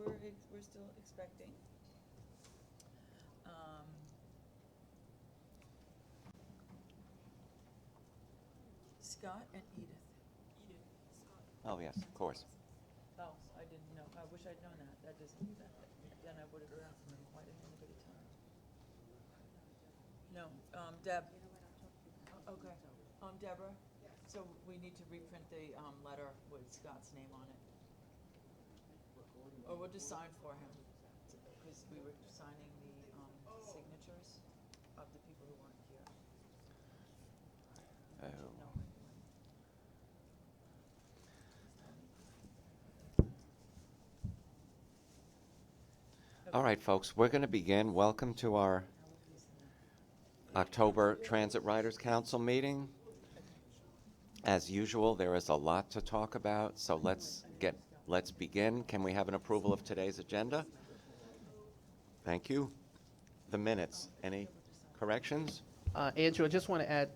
we're still expecting. Scott and Edith. Oh, yes, of course. Oh, I didn't know. I wish I'd known that. That doesn't, then I would have asked them. Why didn't anybody tell me? No, Deb. Okay. Deborah? So we need to reprint the, letter with Scott's name on it. Or we'll just sign for him, because we were signing the, signatures of the people who weren't here. Oh. No. All right, folks, we're going to begin. Welcome to our October Transit Riders Council meeting. As usual, there is a lot to talk about, so let's begin. Can we have an approval of today's agenda? Thank you. The minutes. Any corrections? Andrew, I just want to add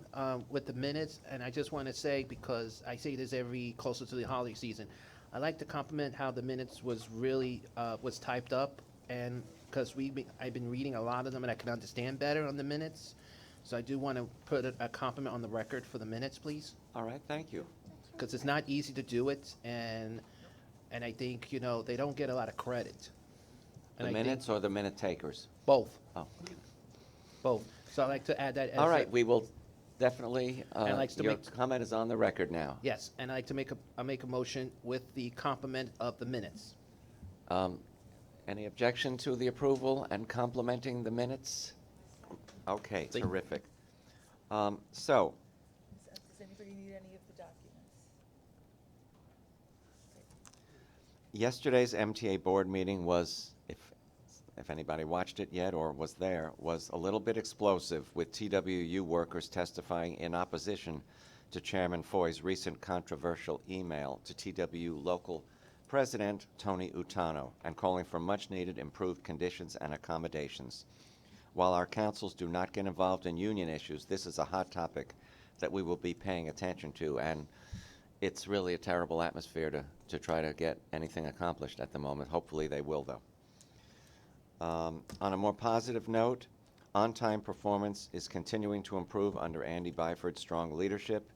with the minutes, and I just want to say, because I say this every closer to the holiday season, I like to compliment how the minutes was really was typed up, and because I've been reading a lot of them and I can understand better on the minutes, so I do want to put a compliment on the record for the minutes, please. All right, thank you. Because it's not easy to do it, and I think they don't get a lot of credit. The minutes or the minute takers? Both. Oh. Both. So I'd like to add that as All right, we will definitely, your make- comment is on the record now. Yes, and I'd like to make a motion with the compliment of the minutes. Any objection to the approval and complimenting the minutes? Okay, Thank you. terrific. Does anybody need any of the documents? Yesterday's MTA board meeting was, if anybody watched it yet or was there, was a little bit explosive, with TWU workers testifying in opposition to Chairman Foy's recent controversial email to TWU local President Tony Utano, and calling for much-needed improved conditions and accommodations. While our councils do not get involved in union issues, this is a hot topic that we will be paying attention to, and it's really a terrible atmosphere to try to get anything accomplished at the moment. Hopefully they will, though. On a more positive note, on-time performance is continuing to improve under Andy Byford's strong leadership.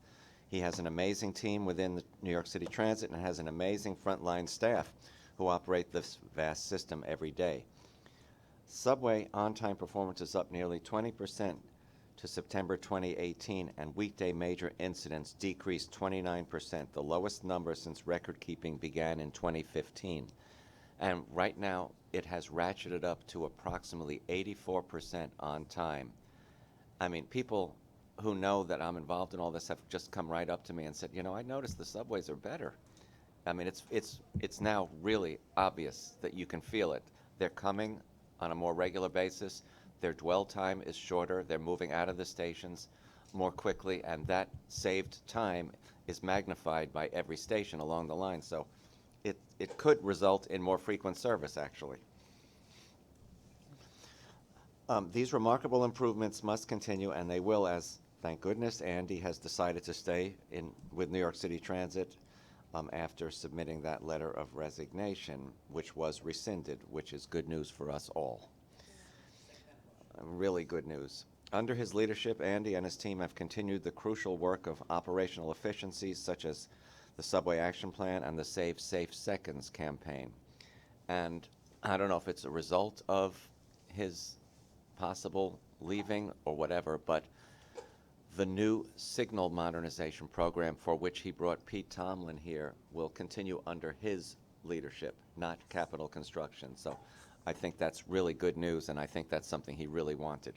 He has an amazing team within the New York City Transit and has an amazing frontline staff who operate this vast system every day. Subway on-time performance is up nearly 20% to September 2018, and weekday major incidents decreased 29%, the lowest number since record-keeping began in 2015. And right now, it has ratcheted up to approximately 84% on time. I mean, people who know that I'm involved in all this have just come right up to me and said, I noticed the subways are better. I mean, it's now really obvious that you can feel it. They're coming on a more regular basis. Their dwell time is shorter. They're moving out of the stations more quickly, and that saved time is magnified by every station along the line. So it could result in more frequent service, actually. These remarkable improvements must continue, and they will, as, thank goodness, Andy has decided to stay with New York City Transit after submitting that letter of resignation, which was rescinded, which is good news for us all. Really good news. Under his leadership, Andy and his team have continued the crucial work of operational efficiencies, such as the Subway Action Plan and the Save Safe Seconds campaign. And I don't know if it's a result of his possible leaving or whatever, but the new signal modernization program, for which he brought Pete Tomlin here, will continue under his leadership, not Capital Construction. So I think that's really good news, and I think that's something he really wanted.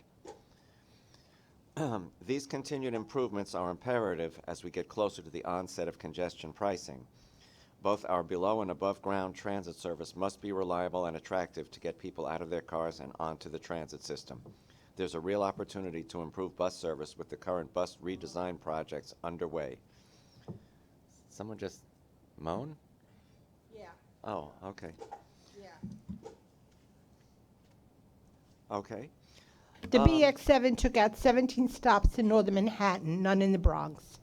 These continued improvements are imperative as we get closer to the onset of congestion pricing. Both our below and above ground transit service must be reliable and attractive to get people out of their cars and onto the transit system. There's a real opportunity to improve bus service with the current bus redesign projects underway. Someone just moan? Yeah, Oh, okay. yeah. Okay. The BX7 took out 17 stops in northern Manhattan, none in the Bronx.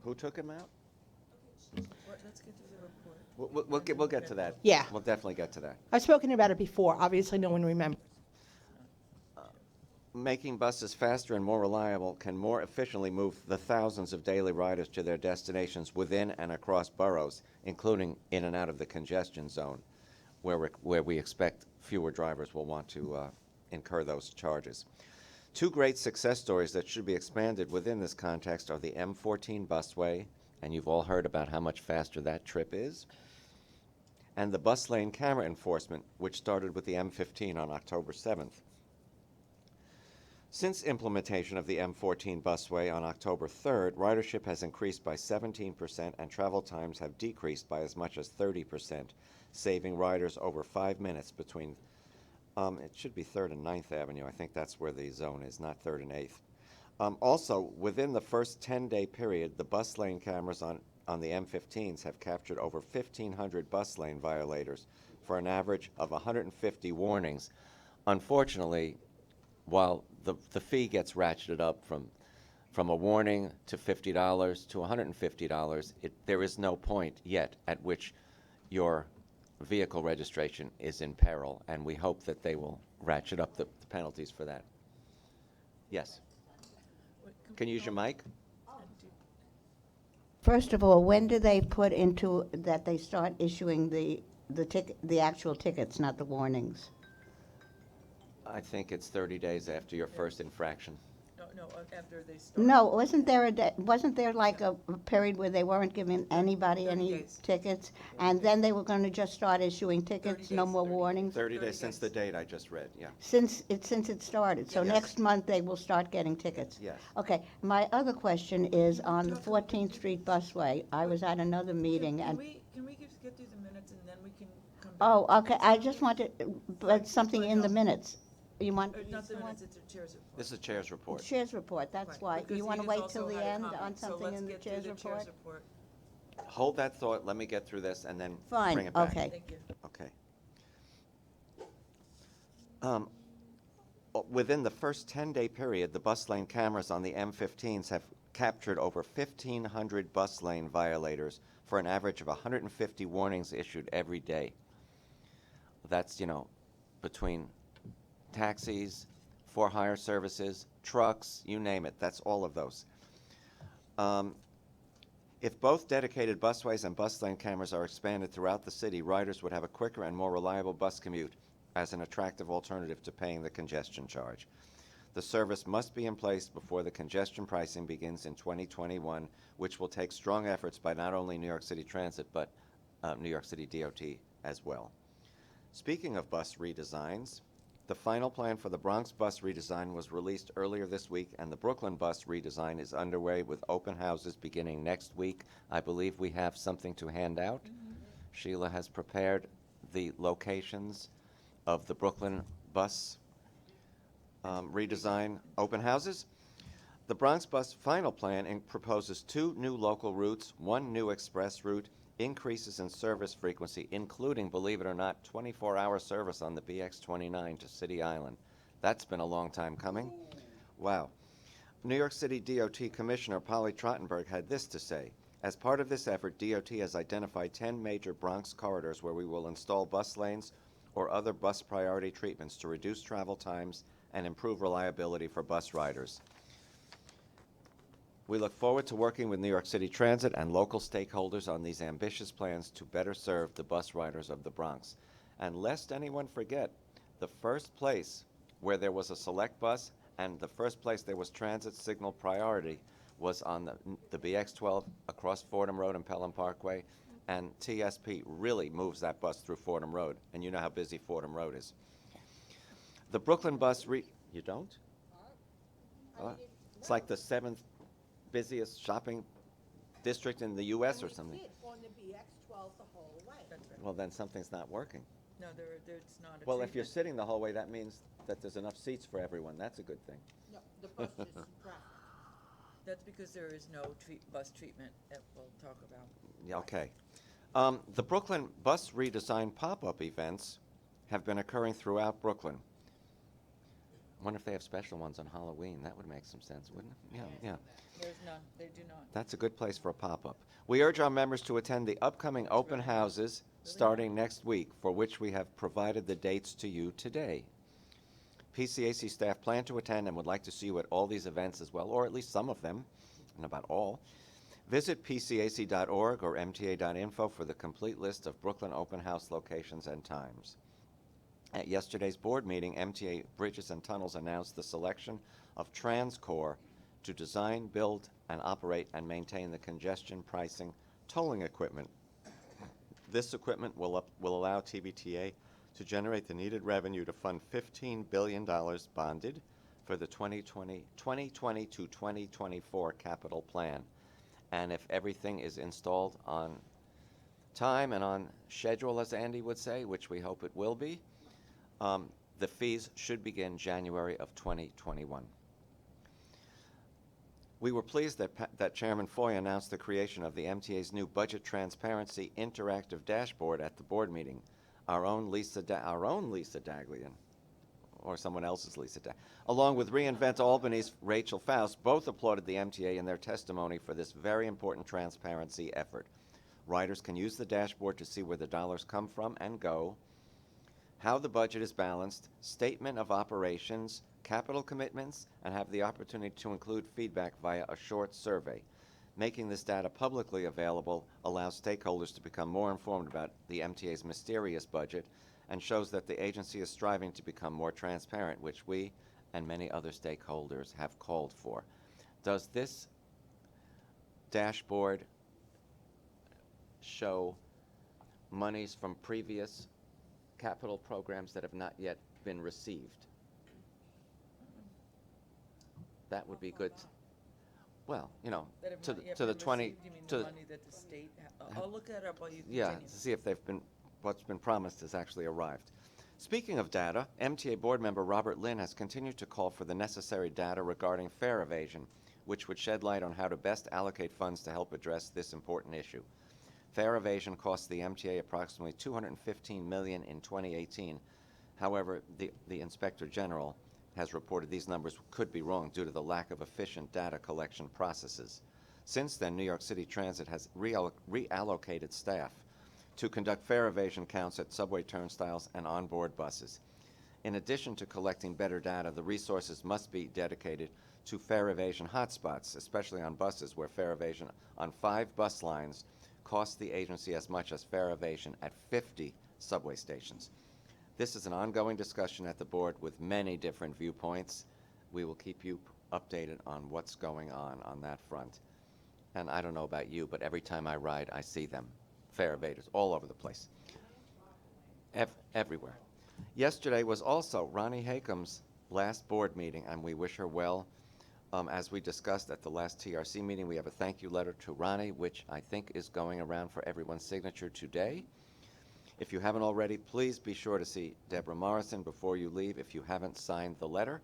Who took him out? Let's get to the report. We'll get to that. Yeah. We'll definitely get to that. I've spoken about it before. Obviously, no one remembers. Making buses faster and more reliable can more efficiently move the thousands of daily riders to their destinations within and across boroughs, including in and out of the congestion zone, where we expect fewer drivers will want to incur those charges. Two great success stories that should be expanded within this context are the M14 busway, and you've all heard about how much faster that trip is, and the bus lane camera enforcement, which started with the M15 on October 7th. Since implementation of the M14 busway on October 3rd, ridership has increased by 17% and travel times have decreased by as much as 30%, saving riders over 5 minutes between, it should be 3rd and 9th Avenue. I think that's where the zone is, not 3rd and 8th. Also, within the first 10-day period, the bus lane cameras on the M15s have captured over 1,500 bus lane violators for an average of 150 warnings. Unfortunately, while the fee gets ratcheted up from a warning to $50 to $150, there is no point yet at which your vehicle registration is in peril, and we hope that they will ratchet up the penalties for that. Yes? Can you use your mic? First of all, when do they put into that they start issuing the actual tickets, not the warnings? I think it's 30 days after your first infraction. No, after they start. No, wasn't there like a period where they weren't giving anybody 30 any days. tickets, and then they were going to just start issuing tickets, 30 no days, more 30 warnings? 30 days 30 since days. the date I just read, yeah. Since it started, so Yes. next month they will start getting tickets. Yes. Okay, my other question is on the 14th Street busway. I was at another meeting Can and. we just get through the minutes and then we can come back? Oh, okay, I just wanted, but something in the No. minutes. You want? Not the you want- minutes, it's a chair's report. This is a chair's report. Chair's report, that's Right, why. because You he want to has wait also till the had a end comment. on So something let's in the get through chair's the report? report. Hold that thought, let me get through this, and then Fine, bring it back. okay. Thank you. Okay. Within the first 10-day period, the bus lane cameras on the M15s have captured over 1,500 bus lane violators for an average of 150 warnings issued every day. That's, between taxis, for-hire services, trucks, you name it. That's all of those. If both dedicated busways and bus lane cameras are expanded throughout the city, riders would have a quicker and more reliable bus commute as an attractive alternative to paying the congestion charge. The service must be in place before the congestion pricing begins in 2021, which will take strong efforts by not only New York City Transit, but New York City DOT as well. Speaking of bus redesigns, the final plan for the Bronx bus redesign was released earlier this week, and the Brooklyn bus redesign is underway with open houses beginning next week. I believe we have something to hand out. Sheila has prepared the locations of the Brooklyn bus redesign open houses. The Bronx bus final plan proposes 2 new local routes, 1 new express route, increases in service frequency, including, believe it or not, 24-hour service on the BX29 to City Island. That's been a long time coming. Wow. New York City DOT Commissioner Polly Trottenberg had this to say: as part of this effort, DOT has identified 10 major Bronx corridors where we will install bus lanes or other bus priority treatments to reduce travel times and improve reliability for bus riders. We look forward to working with New York City Transit and local stakeholders on these ambitious plans to better serve the bus riders of the Bronx. And lest anyone forget, the first place where there was a select bus and the first place there was transit signal priority was on the BX12 across Fordham Road and Pelham Parkway, and TSP really moves that bus through Fordham Road, and you know how busy Fordham Road is. The Brooklyn bus you don't? It's like the 7th busiest shopping district in the U.S. or something. On the BX12 the whole way. That's right. Well, then something's not working. No, it's not a Well, if you're treatment. sitting the whole way, that means that there's enough seats for everyone. That's a good thing. No, the bus is traffic. That's because there is no bus treatment that we'll talk about. Yeah, okay. The Brooklyn bus redesign pop-up events have been occurring throughout Brooklyn. Wonder if they have special ones on Halloween. That would make some sense, wouldn't it? Yeah, yeah. There's none, they do not. That's a good place for a pop-up. We urge our members to attend the upcoming open really nice. houses Really starting next week, for which we have provided the dates to you today. PCAC staff plan to attend and would like to see you at all these events as well, or at least some of them, and about all. Visit pcac.org or mta.info for the complete list of Brooklyn open house locations and times. At yesterday's board meeting, MTA Bridges and Tunnels announced the selection of TransCore to design, build, and operate and maintain the congestion pricing tolling equipment. This equipment will allow TBTA to generate the needed revenue to fund $15 billion bonded for the 2020 to 2024 capital plan. And if everything is installed on time and on schedule, as Andy would say, which we hope it will be, the fees should begin January of 2021. We were pleased that Chairman Foy announced the creation of the MTA's new Budget Transparency Interactive Dashboard at the board meeting. Our own Lisa Daglian, or someone else's Lisa Daglian, along with reInvent Albany's Rachel Faust, both applauded the MTA in their testimony for this very important transparency effort. Riders can use the dashboard to see where the dollars come from and go, how the budget is balanced, statement of operations, capital commitments, and have the opportunity to include feedback via a short survey. Making this data publicly available allows stakeholders to become more informed about the MTA's mysterious budget and shows that the agency is striving to become more transparent, which we and many other stakeholders have called for. Does this dashboard show monies from previous capital programs that have not yet been received? That would be good. Well, you know, That have to not the, yet to the been 20, received, you mean to the money that the state, I'll look that up while you yeah, continue. to see if they've been, what's been promised has actually arrived. Speaking of data, MTA board member Robert Lynn has continued to call for the necessary data regarding fare evasion, which would shed light on how to best allocate funds to help address this important issue. Fare evasion cost the MTA approximately $215 million in 2018. However, the Inspector General has reported these numbers could be wrong due to the lack of efficient data collection processes. Since then, New York City Transit has reallocated staff to conduct fare evasion counts at subway turnstiles and onboard buses. In addition to collecting better data, the resources must be dedicated to fare evasion hotspots, especially on buses where fare evasion on 5 bus lines costs the agency as much as fare evasion at 50 subway stations. This is an ongoing discussion at the board with many different viewpoints. We will keep you updated on what's going on that front. And I don't know about you, but every time I ride, I see them. Fare evaders all over the place. Everywhere. Yesterday was also Ronnie Hakum's last board meeting, and we wish her well. As we discussed at the last TRC meeting, we have a thank you letter to Ronnie, which I think is going around for everyone's signature today. If you haven't already, please be sure to see Deborah Morrison before you leave if you haven't signed the letter.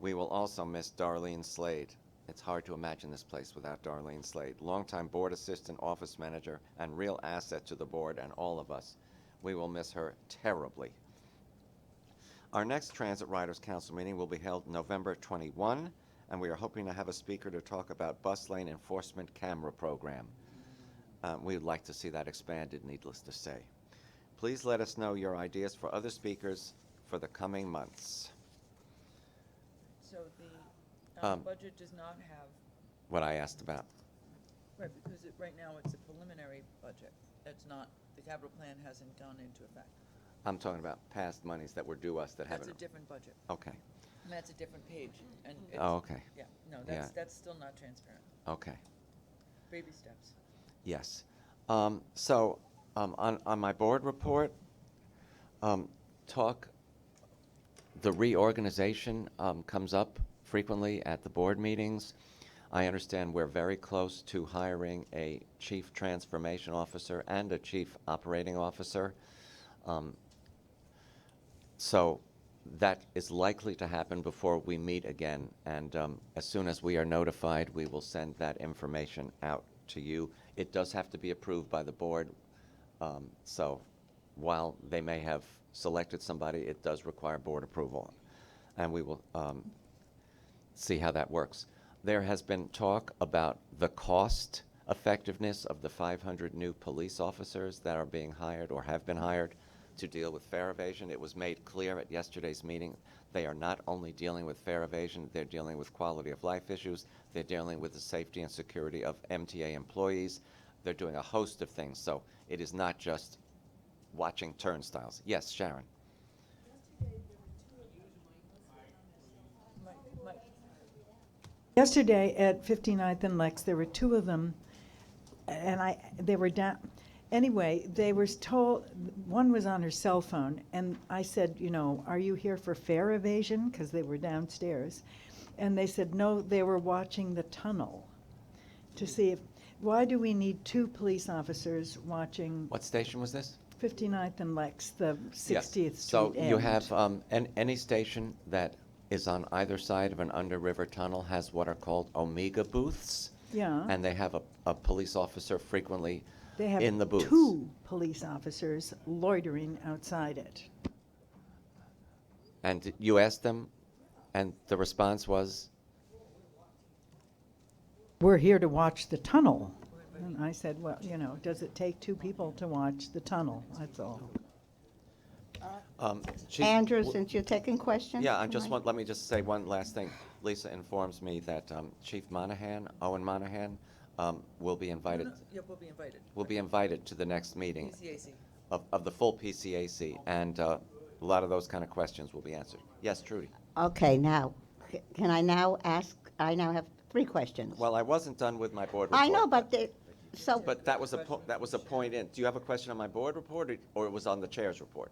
We will also miss Darlene Slade. It's hard to imagine this place without Darlene Slade, longtime board assistant, office manager, and real asset to the board and all of us. We will miss her terribly. Our next Transit Riders Council meeting will be held November 21, and we are hoping to have a speaker to talk about bus lane enforcement camera program. We would like to see that expanded, needless to say. Please let us know your ideas for other speakers for the coming months. So the budget does not have, What I asked about. right, because right now it's a preliminary budget. It's not, the capital plan hasn't gone into effect. I'm talking about past monies that were due us that That's a haven't. different budget. Okay. And that's a different page. And it's, Oh, okay. yeah, no, Yeah. that's still not transparent. Okay. Baby steps. Yes. On my board report, the reorganization comes up frequently at the board meetings. I understand we're very close to hiring a chief transformation officer and a chief operating officer. So that is likely to happen before we meet again. And as soon as we are notified, we will send that information out to you. It does have to be approved by the board. So while they may have selected somebody, it does require board approval. and we will see how that works. There has been talk about the cost effectiveness of the 500 new police officers that are being hired or have been hired to deal with fare evasion. It was made clear at yesterday's meeting they are not only dealing with fare evasion, they're dealing with quality of life issues, they're dealing with the safety and security of MTA employees, they're doing a host of things. So it is not just watching turnstiles. Yes, Sharon. Mike, Yesterday at 59th and Lex, there were two of them, and they were down. Anyway, they were told, one was on her cell phone, and I said, you know, are you here for fare evasion? Because they were downstairs. And they said, no, they were watching the tunnel to see if, why do we need two police officers watching What station was this? 59th and Lex, the 60th Yes. Street So you end? have any station that is on either side of an under-river tunnel has what are called Omega booths. Yeah. And they have a police officer frequently They have in the booths. two police officers loitering outside it. And you asked them, and the response was, We're here to watch the tunnel. And I said, well, you know, does it take two people to watch the tunnel? That's all. Chief- Andrew, w- since you're taking questions? Yeah, tonight? let me just say one last thing. Lisa informs me that Chief Monahan, Owen Monahan, will be invited, yeah, we'll be invited. to the next meeting PCAC. of the full PCAC, and a lot of those kind of questions will be answered. Yes, Trudy? Okay, now, can I now ask, I now have 3 questions. Well, I wasn't done with my board report. I know, but, so, But that was a point in. Do you have a question on my board report, or it was on the chair's report?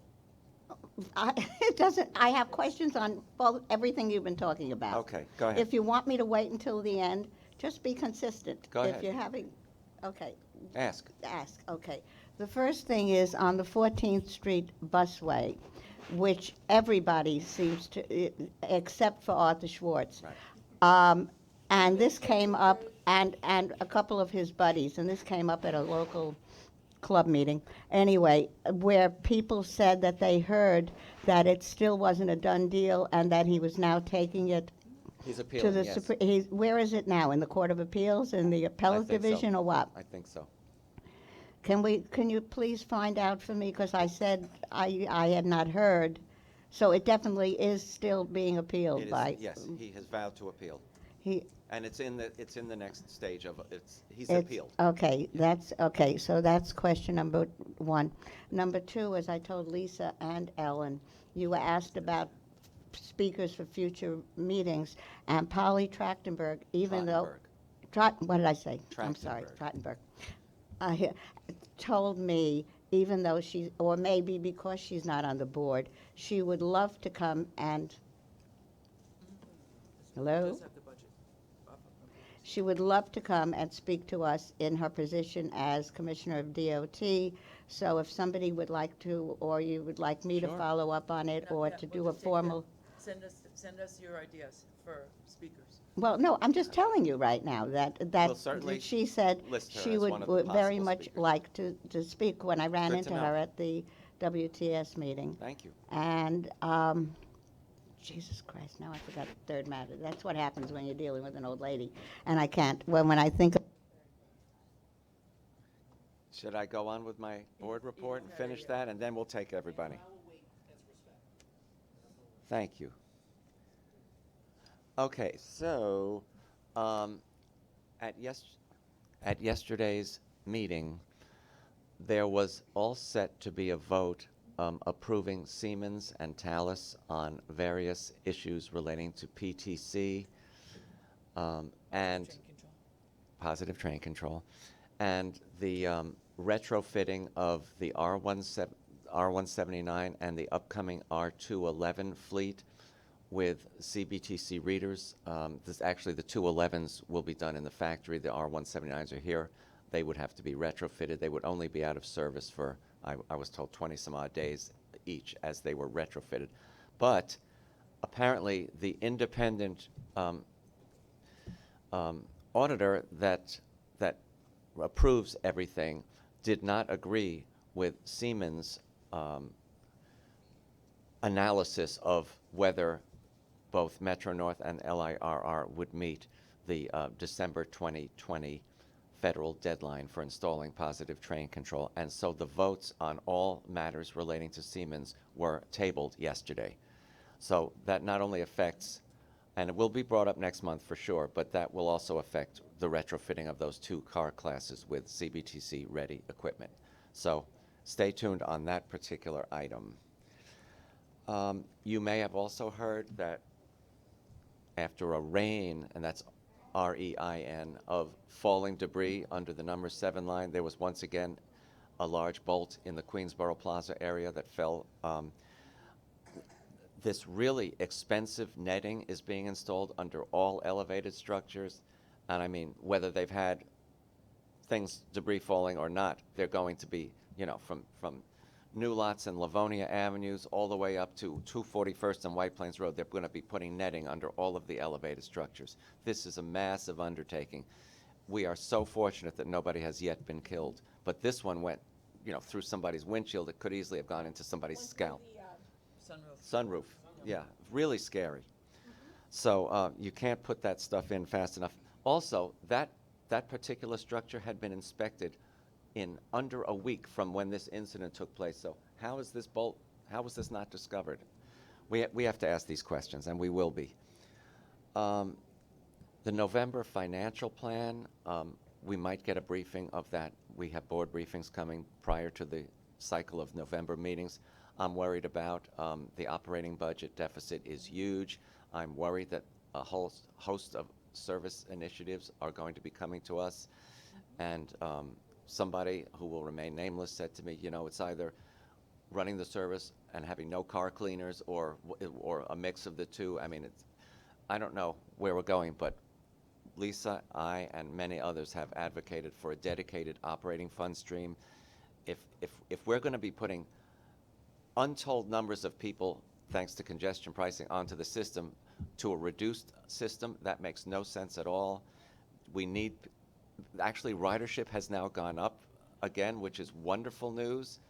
it doesn't, I have questions on everything you've been talking about. Okay, go ahead. If you want me to wait until the end, just be consistent. Go ahead. If you're having, okay, Ask. okay. The first thing is on the 14th Street busway, which everybody seems to, except for Arthur Schwartz. Right. And this came up, and a couple of his buddies, and this came up at a local club meeting. Anyway, where people said that they heard that it still wasn't a done deal and that he was now taking it He's to appealing, the yes. where is it now? In the Court of Appeals, in the I Appellate think so. Division, or what? I think so. Can you please find out for me, because I said I had not heard, so it definitely is still being appealed It is, by. yes, he has vowed to appeal. He, And it's in the next stage of, he's it's, appealed. okay, so that's question number 1. Number 2, as I told Lisa and Ellen, you were asked about speakers for future meetings, and Polly Trachtenberg, even though. What did I say? I'm sorry, Trachtenberg. Told me, even though she, or maybe because she's not on the board, she would love to come and, hello? Does have the budget. She would love to come and speak to us in her position as Commissioner of DOT. So if somebody would like to, or you would like me to Sure. follow up on it, or Yeah, to we'll do a just take that. formal. Send us your ideas for speakers. Well, no, I'm just telling you right now that We'll certainly she said list her she as would one of the would very possible much speakers. like to speak when I ran Good to into know. her at the WTS meeting. Thank you. And, Jesus Christ, now I forgot the third matter. That's what happens when you're dealing with an old lady. And I can't, when I think of. Should I go on with my board report and finish that, and then we'll take everybody? Thank you. Okay, so, at yesterday's meeting, there was all set to be a vote approving Siemens and Thales on various issues relating to PTC and Train control. positive train control, and the retrofitting of the R179 and the upcoming R211 fleet with CBTC readers. Actually, the 211s will be done in the factory. The R179s are here. They would have to be retrofitted. They would only be out of service for, I was told, 20-some-odd days each as they were retrofitted. But apparently, the independent auditor that approves everything did not agree with Siemens' analysis of whether both Metro North and LIRR would meet the December 2020 federal deadline for installing positive train control. And so the votes on all matters relating to Siemens were tabled yesterday. So that not only affects, and it will be brought up next month for sure, but that will also affect the retrofitting of those 2 car classes with CBTC-ready equipment. So stay tuned on that particular item. You may have also heard that after a rain, and that's REIN, of falling debris under the number 7 line, there was once again a large bolt in the Queensboro Plaza area that fell. This really expensive netting is being installed under all elevated structures, and I mean, whether they've had debris falling or not, they're going to be, you know, from New Lots and Livonia Avenues all the way up to 241st and White Plains Road. They're going to be putting netting under all of the elevated structures. This is a massive undertaking. We are so fortunate that nobody has yet been killed, but this one went, you know, through somebody's windshield. It could easily have gone into somebody's scalp. Sunroof. Yeah, really scary. So you can't put that stuff in fast enough. Also, that particular structure had been inspected in under a week from when this incident took place. So how was this not discovered? We have to ask these questions, and we will be. The November financial plan, we might get a briefing of that. We have board briefings coming prior to the cycle of November meetings. I'm worried about the operating budget deficit is huge. I'm worried that a whole host of service initiatives are going to be coming to us. And somebody who will remain nameless said to me, you know, it's either running the service and having no car cleaners or a mix of the two. I mean, I don't know where we're going, but Lisa, I, and many others have advocated for a dedicated operating fund stream. If we're going to be putting untold numbers of people, thanks to congestion pricing, onto the system to a reduced system, that makes no sense at all. We need, actually, ridership has now gone up again, which is wonderful news.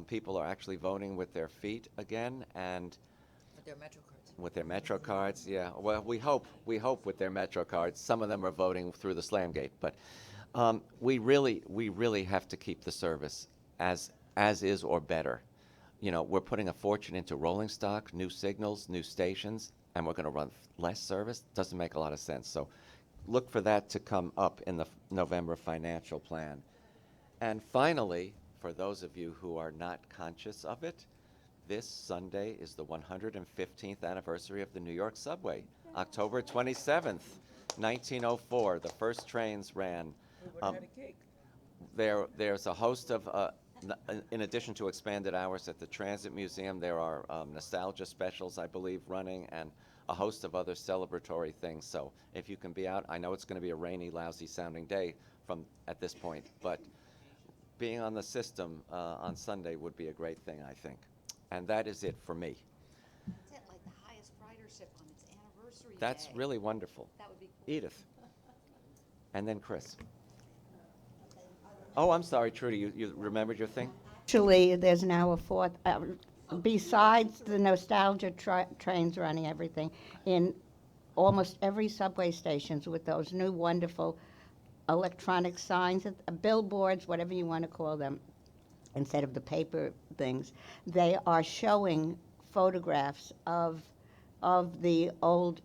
People are actually voting with their feet again, and With their Metro cards. with their Metro cards, yeah. Well, we hope with their Metro cards. Some of them are voting through the slam gate, but we really have to keep the service as is or better. You know, we're putting a fortune into rolling stock, new signals, new stations, and we're going to run less service. Doesn't make a lot of sense. So look for that to come up in the November financial plan. And finally, for those of you who are not conscious of it, this Sunday is the 115th anniversary of the New York subway. October 27th, 1904, the first trains ran. We would have had a cake. There's a host of, in addition to expanded hours at the Transit Museum, there are nostalgia specials, I believe, running, and a host of other celebratory things. So if you can be out, I know it's going to be a rainy, lousy sounding day at this point, but being on the system on Sunday would be a great thing, I think. And that is it for me. That's it, like the highest ridership on its anniversary day. That's really wonderful. That would be cool. Edith. And then Chris. Oh, I'm sorry, Trudy, you remembered your thing? Actually, there's now a fourth, besides the nostalgia trains running everything, in almost every subway stations with those new wonderful electronic signs, billboards, whatever you want to call them, instead of the paper things, they are showing photographs of the old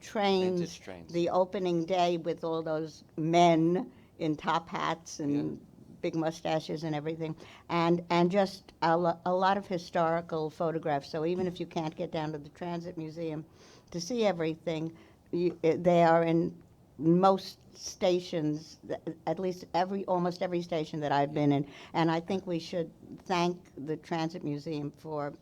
trains, Vintage trains. the opening day with all those men in top hats and big mustaches and everything, and just a lot of historical photographs. So even if you can't get down to the Transit Museum to see everything, they are in most stations, at least almost every station that I've been in, and I think we should thank the Transit Museum for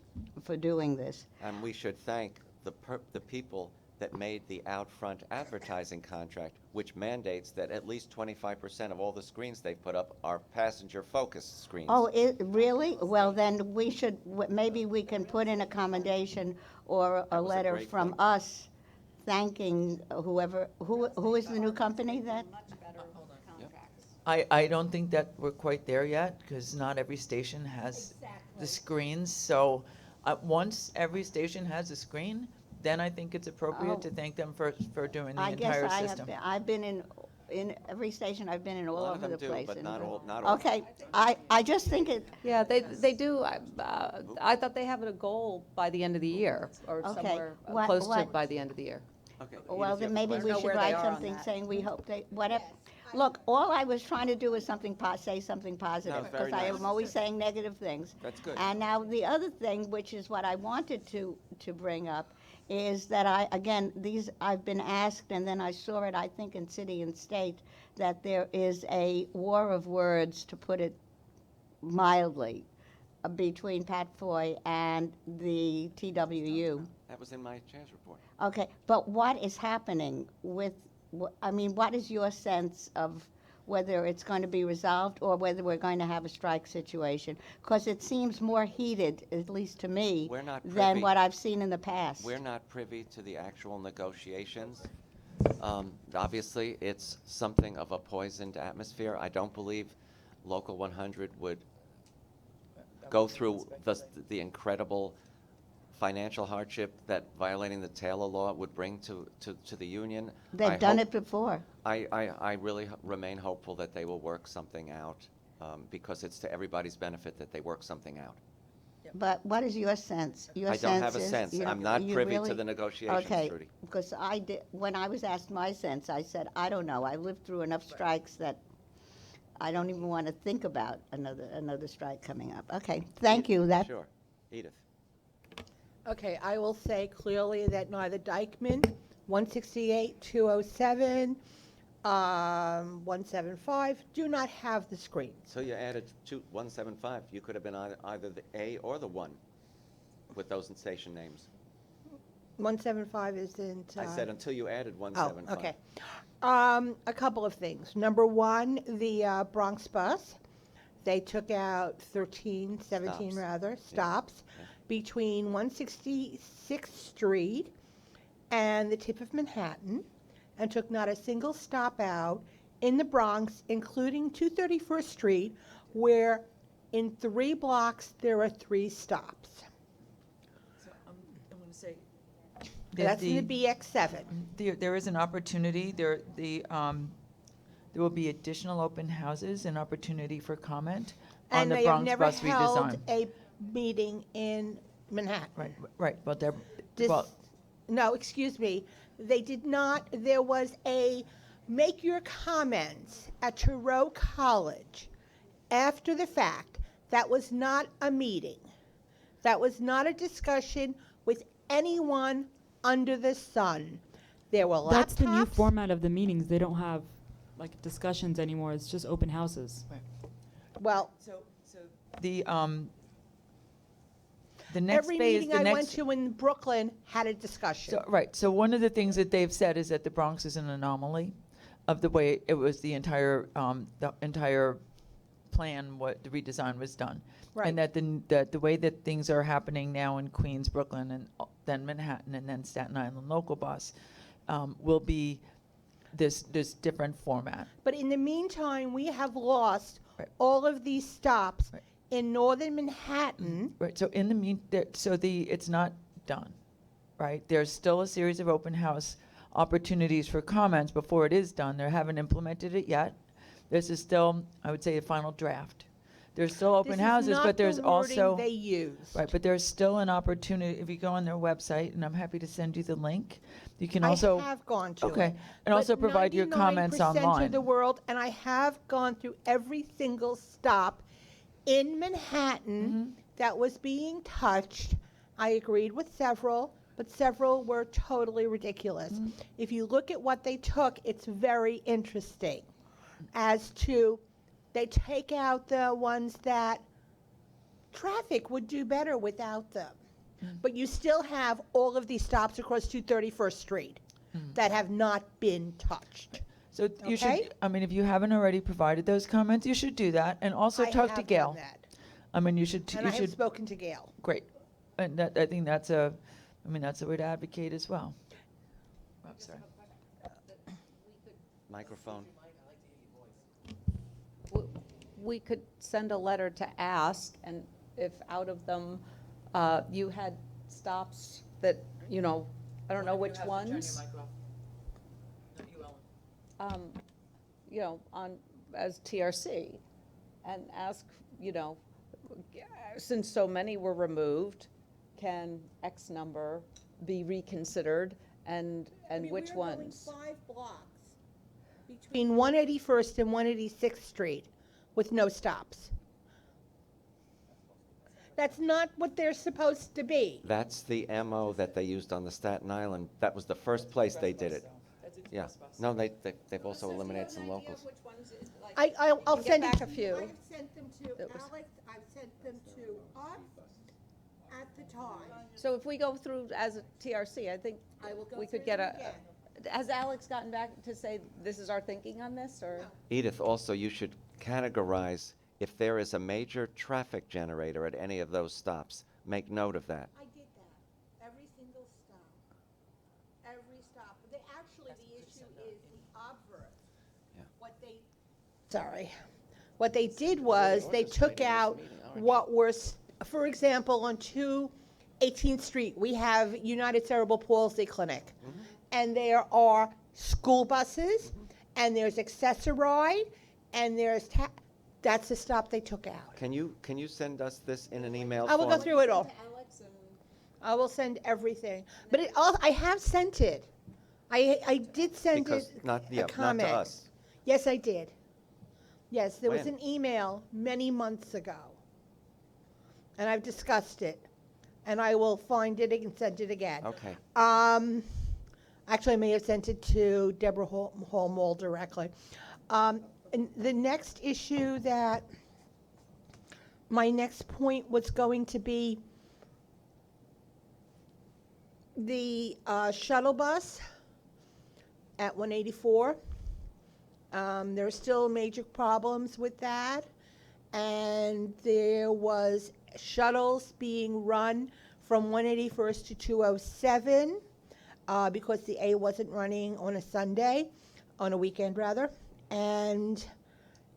doing this. And we should thank the people that made the out front advertising contract, which mandates that at least 25% of all the screens they put up are passenger-focused screens. Oh, really? Well, then we should, maybe we can put in a commendation or a That was a letter great from thing. us thanking who is the new company that? Much better contracts. I don't think that we're quite there yet, because not every station has the screens. So once every station has a screen, then I think it's appropriate to Oh. thank them for doing the I guess entire I have system. been, I've been in every station, I've been in A all lot of over the them do, place. but and- not all. Okay, I just think it, Yeah, they do. I thought they have a goal by the end of the year, or Okay, somewhere what- close to what- by the end of the year. Okay. well, Edith, you then have a maybe we question? know should where they write are on something that. saying we hope they, whatever. Look, all I was trying to do was say something positive, it's very because I nice. am always saying negative things. That's good. And now the other thing, which is what I wanted to bring up, is that I've been asked, and then I saw it, I think, in City and State, that there is a war of words, to put it mildly, between Pat Foy and the TWU. That was in my chair's report. Okay, but what is happening with, what is your sense of whether it's going to be resolved or whether we're going to have a strike situation? Because it seems more heated, at least to me, We're not than privy- what I've seen in the past. We're not privy to the actual negotiations. Obviously, it's something of a poisoned atmosphere. I don't believe Local 100 would go through the incredible financial hardship that violating the Taylor law would bring to the union. They've done it before. I really remain hopeful that they will work something out, because it's to everybody's benefit that they work something out. But what is your sense? Your I don't have a is- sense. you- I'm not you privy to really- the negotiations, Okay, Trudy. because when I was asked my sense, I said, I don't know. I lived through enough strikes that I don't even want to think about another strike coming up. Okay, thank you. Sure. Edith. Okay, I will say clearly that neither Dykeman, 168, 207, 175 do not have the screen. So you added 175. You could have been either the A or the 1 with those station names. 175 isn't. I said until you added Oh, 175. okay. A couple of things. Number one, the Bronx bus. They took out 13, 17 Stops. rather, stops Yeah. between 166th Street and the tip of Manhattan, and took not a single stop out in the Bronx, including 231st Street, where in 3 blocks there are 3 stops. So I'm going to say. That's in the BX7. There is an opportunity, there will be additional open houses and opportunity for comment on And the they have Bronx never bus held redesign. a meeting in Manhattan. Right, well, Dis- well, No, excuse me, they did not, there was a make your comments at Thoreau College after the fact. That was not a meeting. That was not a discussion with anyone under the sun. There were laptops. That's the new format of the meetings. They don't have like discussions anymore. It's just open houses. Well, so the next every phase, meeting the I went next. to in Brooklyn had a discussion. So, right, so one of the things that they've said is that the Bronx is an anomaly of the way it was the entire plan, what the redesign was done. Right. And that the way that things are happening now in Queens, Brooklyn, and then Manhattan, and then Staten Island local bus, will be this different format. But in the meantime, we have lost Right. all of these stops Right. in northern Manhattan. Right, so in the it's not done, right? There's still a series of open house opportunities for comments before it is done. They haven't implemented it yet. This is still, I would say, a final draft. There's still open houses, but there's This is not the also. wording they use. Right, but there's still an opportunity, if you go on their website, and I'm happy to send you the link, you can also. I have gone to Okay, it. and also provide your comments 99% online. of the world, and I have gone through every single stop in Manhattan Mm-hmm. that was being touched. I agreed with several, but several were totally ridiculous. Mm-hmm. If you look at what they took, it's very interesting as to they take out the ones that traffic would do better without them. But you still have all of these stops across 231st Street that have not been touched. So you Okay? should, I mean, if you haven't already provided those comments, you should do that, and also I talk have to done Gail. that, I mean, you should, and you I have should, spoken to Gail. great. And that, I think that's a way to advocate as well. Oh, sorry. Microphone. We could send a letter to ask, and if out of them, you had stops that, I don't know One of which you have to turn your ones. mic off. Not you, Ellen. You know, as TRC, and ask, you know, since so many were removed, can X number be reconsidered, and which ones? We're going 5 blocks between 181st and 186th Street with no stops. That's not what they're supposed to be. That's the MO that they used on the Staten Island. That was the first place they did it. That's Yeah. express bus. No, they've also eliminated some locals. I'll Get send back it a to few. you. I've sent them to That was- Alex, I've sent them to us at the time. So if we go through as a TRC, I think I will go we through could get them a, again. has Alex gotten back to say this is our thinking on this, or? No. Edith, also, you should categorize if there is a major traffic generator at any of those stops. Make note of that. I did that, every single stop, every stop. Actually, the issue is the obverse. Yeah. What they did was, they took out what were, for example, on 218th Street, we have United Cerebral Palsy Clinic. And there are school buses, and there's Accessoride, and there's, that's the stop they took out. Can you send us this in an email I will go form? through it all. I will send everything, but I have sent it. I did send Because it, not, a yeah, not comment. to us. Yes, I did. Yes, there was When? an email many months ago. And I've discussed it. And I will find it and send it again. Okay. Actually, I may have sent it to Deborah Holmwell directly. And the next issue that, my next point was going to be the shuttle bus at 184. There are still major problems with that. And there was shuttles being run from 181st to 207 because the A wasn't running on a Sunday, on a weekend rather. And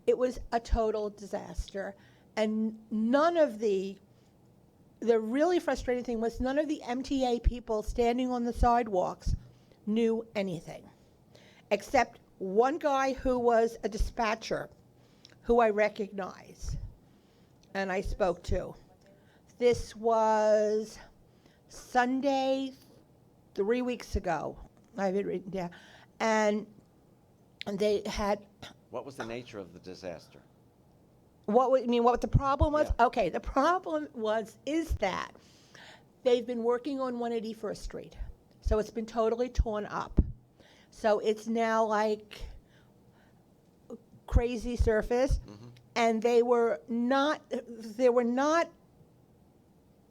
it was a total disaster. And none of the really frustrating thing was none of the MTA people standing on the sidewalks knew anything, except one guy who was a dispatcher, who I recognize, and I spoke to. This was Sunday, 3 weeks ago. I have it written down. And they had, What was the nature of the disaster? what the problem was? Yeah. Okay, the problem is that they've been working on 181st Street. So it's been totally torn up. So it's now like crazy surface. And it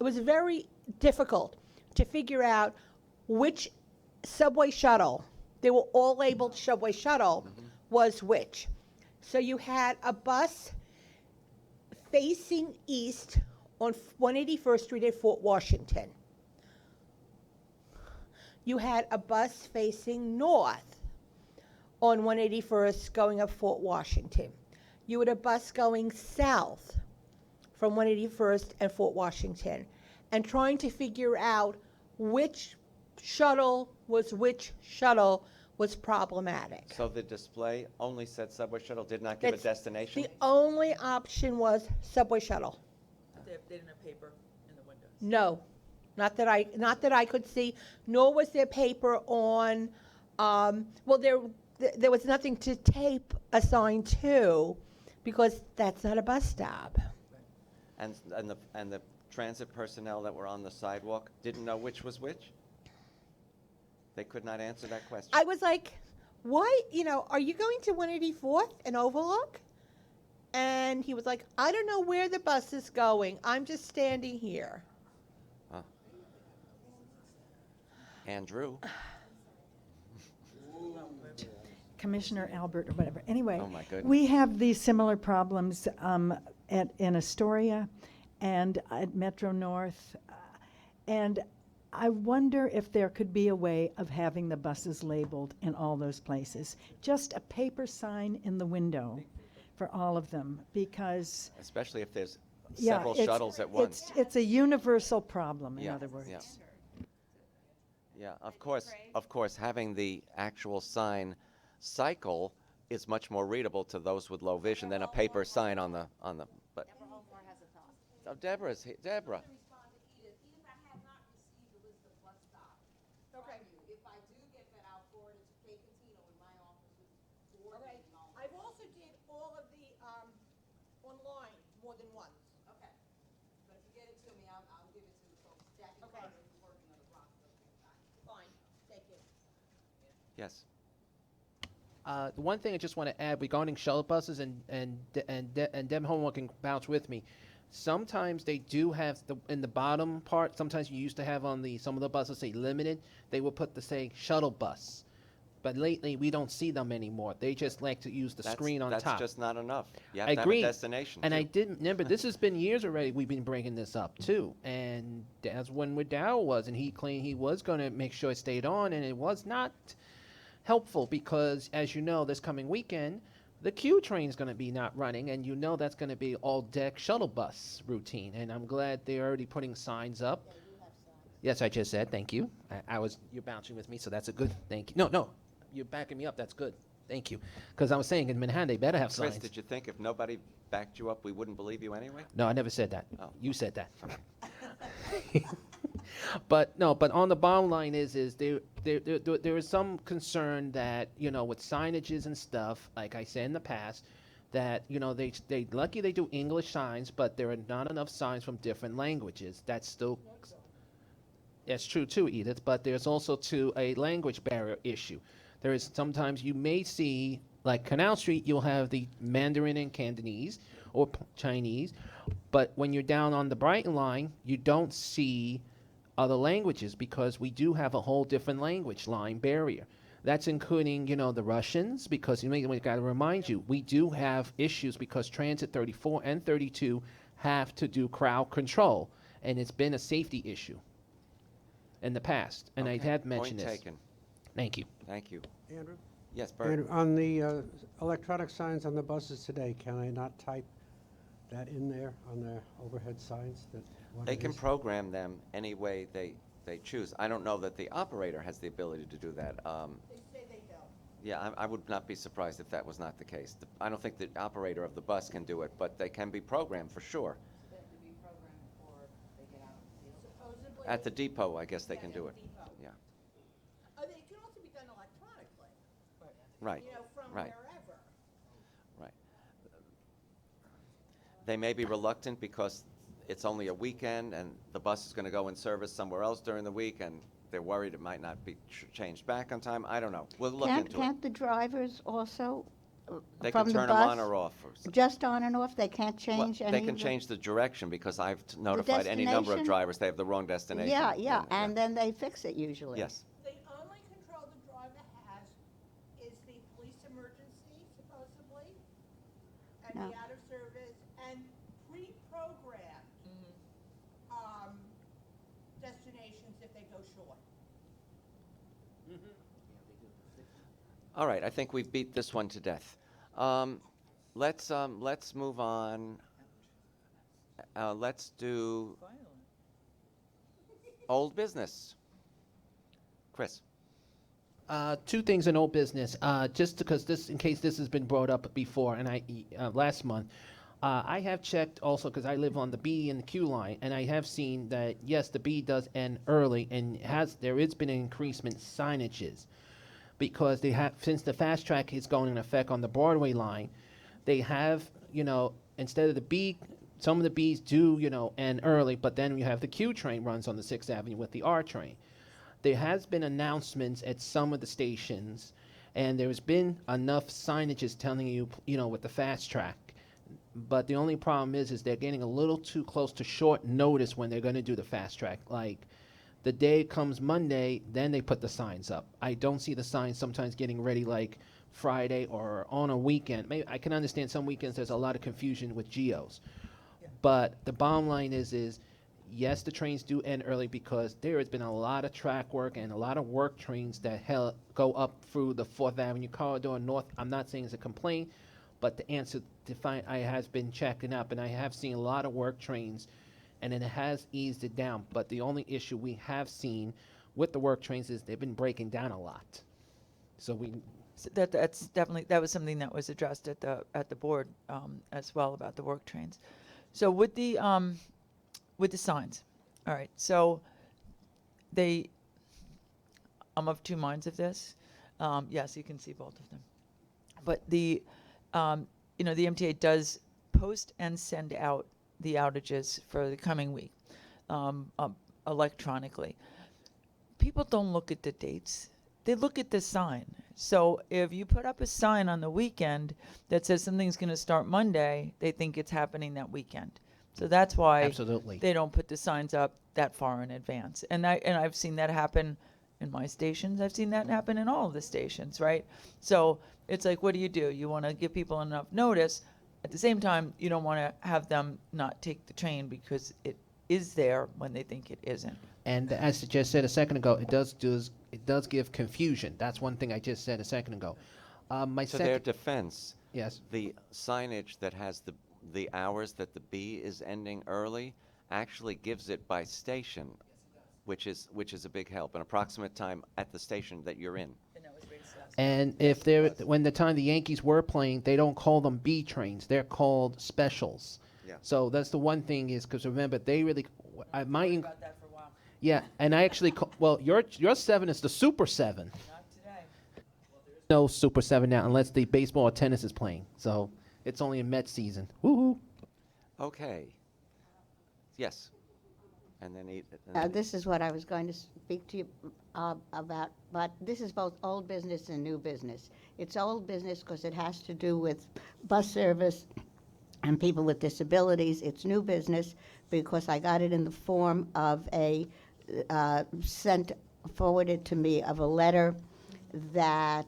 was very difficult to figure out which subway shuttle, they were all labeled subway shuttle, was which. So you had a bus facing east on 181st Street at Fort Washington. You had a bus facing north on 181st going up Fort Washington. You had a bus going south from 181st and Fort Washington, and trying to figure out which shuttle was problematic. So the display only said subway shuttle, did not give a That's destination? The only option was subway shuttle. They didn't have paper in the windows. No, not that I could see, nor was there paper on, well, there was nothing to tape a sign to, because that's not a bus stop. And the transit personnel that were on the sidewalk didn't know which was which? They could not answer that question? I was like, why, are you going to 184th and Overlook? And he was like, I don't know where the bus is going. I'm just standing here. Huh. Andrew? Commissioner Albert or whatever. Anyway, Oh, my goodness. we have these similar problems in Astoria and at Metro North. And I wonder if there could be a way of having the buses labeled in all those places. Just a paper sign in the window for all of them, because Especially if there's yeah, several it's- shuttles at once. It's a universal problem, in Yeah, other words. yeah. Yeah, of course, having the actual sign cycle is much more readable to those with low vision than a paper sign on the, but, Deborah Holmore has a thought. oh, Deborah's here, Deborah. Respond to Edith, even if I have not received a list of bus stops Okay. from you, if I do get that, I'll forward it to Kay Catino in my office who's Okay, coordinating all of I've this. also did all of the, online more than once. Okay, but if you get it to me, I'll give it to the folks. Jackie Okay. Carter is working on the roster at the same time. Fine, thank you. Yes. The one thing I just want to add regarding shuttle buses, and Deb Homework can vouch with me. Sometimes they do have in the bottom part. Sometimes you used to have on some of the buses say limited. They will put the say shuttle bus, but lately we don't see them anymore. They just like to use the screen on top. That's just not enough. You have I to agree. have a destination. And too. I didn't remember, this has been years already, we've been bringing this up too. And that's when McDowell was, and he claimed he was going to make sure it stayed on, and it was not helpful because, as you know, this coming weekend, the Q train's going to be not running, and you know that's going to be all-deck shuttle bus routine. And I'm glad they're already putting signs up. Yes, I just said, thank you. You're bouncing with me, so that's a good, thank you. No, you're backing me up, that's good. Thank you. Because I was saying in Manhattan, they better have Chris, signs. did you think if nobody backed you up, we wouldn't believe you anyway? No, I never said that. Oh. You said that. But no, but on the bottom line is there is some concern that, with signages and stuff, like I said in the past, that, they lucky they do English signs, but there are not enough signs from different languages. That's still, that's true too, Edith, but there's also too a language barrier issue. There is sometimes you may see, like Canal Street, you'll have the Mandarin and Cantonese or Chinese, but when you're down on the Brighton line, you don't see other languages because we do have a whole different language line barrier. That's including, the Russians, because we got to remind you, we do have issues because Transit 34 and 32 have to do crowd control, and it's been a safety issue in the past, and I Okay, had mentioned point this. taken. Thank you. Thank you. Andrew? Yes, Bert. Andrew, on the electronic signs on the buses today, can I not type that in there on the overhead signs? What They it can is? program them any way they choose. I don't know that the operator has the ability to do that. They say they don't. Yeah, I would not be surprised if that was not the case. I don't think the operator of the bus can do it, but they can be programmed for sure. They have to be programmed before they get out of the field. Supposedly. At the depot, I guess they Yeah, can at do the it. depot. Yeah, They can also be done electronically, right, from right. wherever. right. They may be reluctant because it's only a weekend and the bus is going to go in service somewhere else during the week and they're worried it might not be changed back on time. I don't know. We'll look into it. Can't the drivers also, They from can the turn them on bus, or off. just on and off? They can't Well, change any they can of the- change the direction because I've notified any number of destination? drivers they have the wrong destination. Yeah, and then they fix it usually. Yes. The only control the driver has is the police emergency, supposedly, and No. the out of service, and pre-programmed, destinations if they go short. All right, I think we've beat this one to death. Let's move on. Let's do Finally. old business. Chris. Two things in old business, just because in case this has been brought up before, and last month, I have checked also because I live on the B and the Q line, and I have seen that yes, the B does end early, and there has been an increasement signages, because they have, since the fast track is going in effect on the Broadway line, they have, instead of the B, some of the Bs do end early, but then you have the Q train runs on the 6th Avenue with the R train. There has been announcements at some of the stations, and there's been enough signages telling you, with the fast track. But the only problem is they're getting a little too close to short notice when they're going to do the fast track. Like, the day comes Monday, then they put the signs up. I don't see the signs sometimes getting ready like Friday or on a weekend. Maybe I can understand some weekends there's a lot of confusion with geos. But the bottom line is yes, the trains do end early because there has been a lot of track work and a lot of work trains that go up through the 4th Avenue corridor north. I'm not saying it's a complaint, but the answer to find, I has been checking up, and I have seen a lot of work trains, and it has eased it down. But the only issue we have seen with the work trains is they've been breaking down a lot. So So that's definitely, that was something that was addressed at the board, as well, about the work trains. So with the signs, all right, so I'm of two minds of this. Yes, you can see both of them. But the MTA does post and send out the outages for the coming week, electronically. People don't look at the dates. They look at the sign. So if you put up a sign on the weekend that says something's going to start Monday, they think it's happening that weekend. So that's why Absolutely. they don't put the signs up that far in advance. And I've seen that happen in my stations. I've seen that happen in all of the stations, right? So it's like, what do? You want to give people enough notice. At the same time, you don't want to have them not take the train because it is there when they think it isn't. And as I just said a second ago, it does give confusion. That's one thing I just said a second ago. To their defense, Yes. the signage that has the hours that the B is ending early actually gives it by station, which is a big help, an approximate time at the station that you're in. And when the time the Yankees were playing, they don't call them B trains; they're called specials. Yeah. So that's the one thing is because remember they really, my About that for a while. yeah, and I actually well your 7 is the Super 7. Not today. No Super 7 now unless the baseball or tennis is playing. So it's only in Mets season. Woohoo! Okay. Yes. And then This is what I was going to speak to you about, but this is both old business and new business. It's old business because it has to do with bus service and people with disabilities. It's new business because I got it in the form of a forwarded to me of a letter that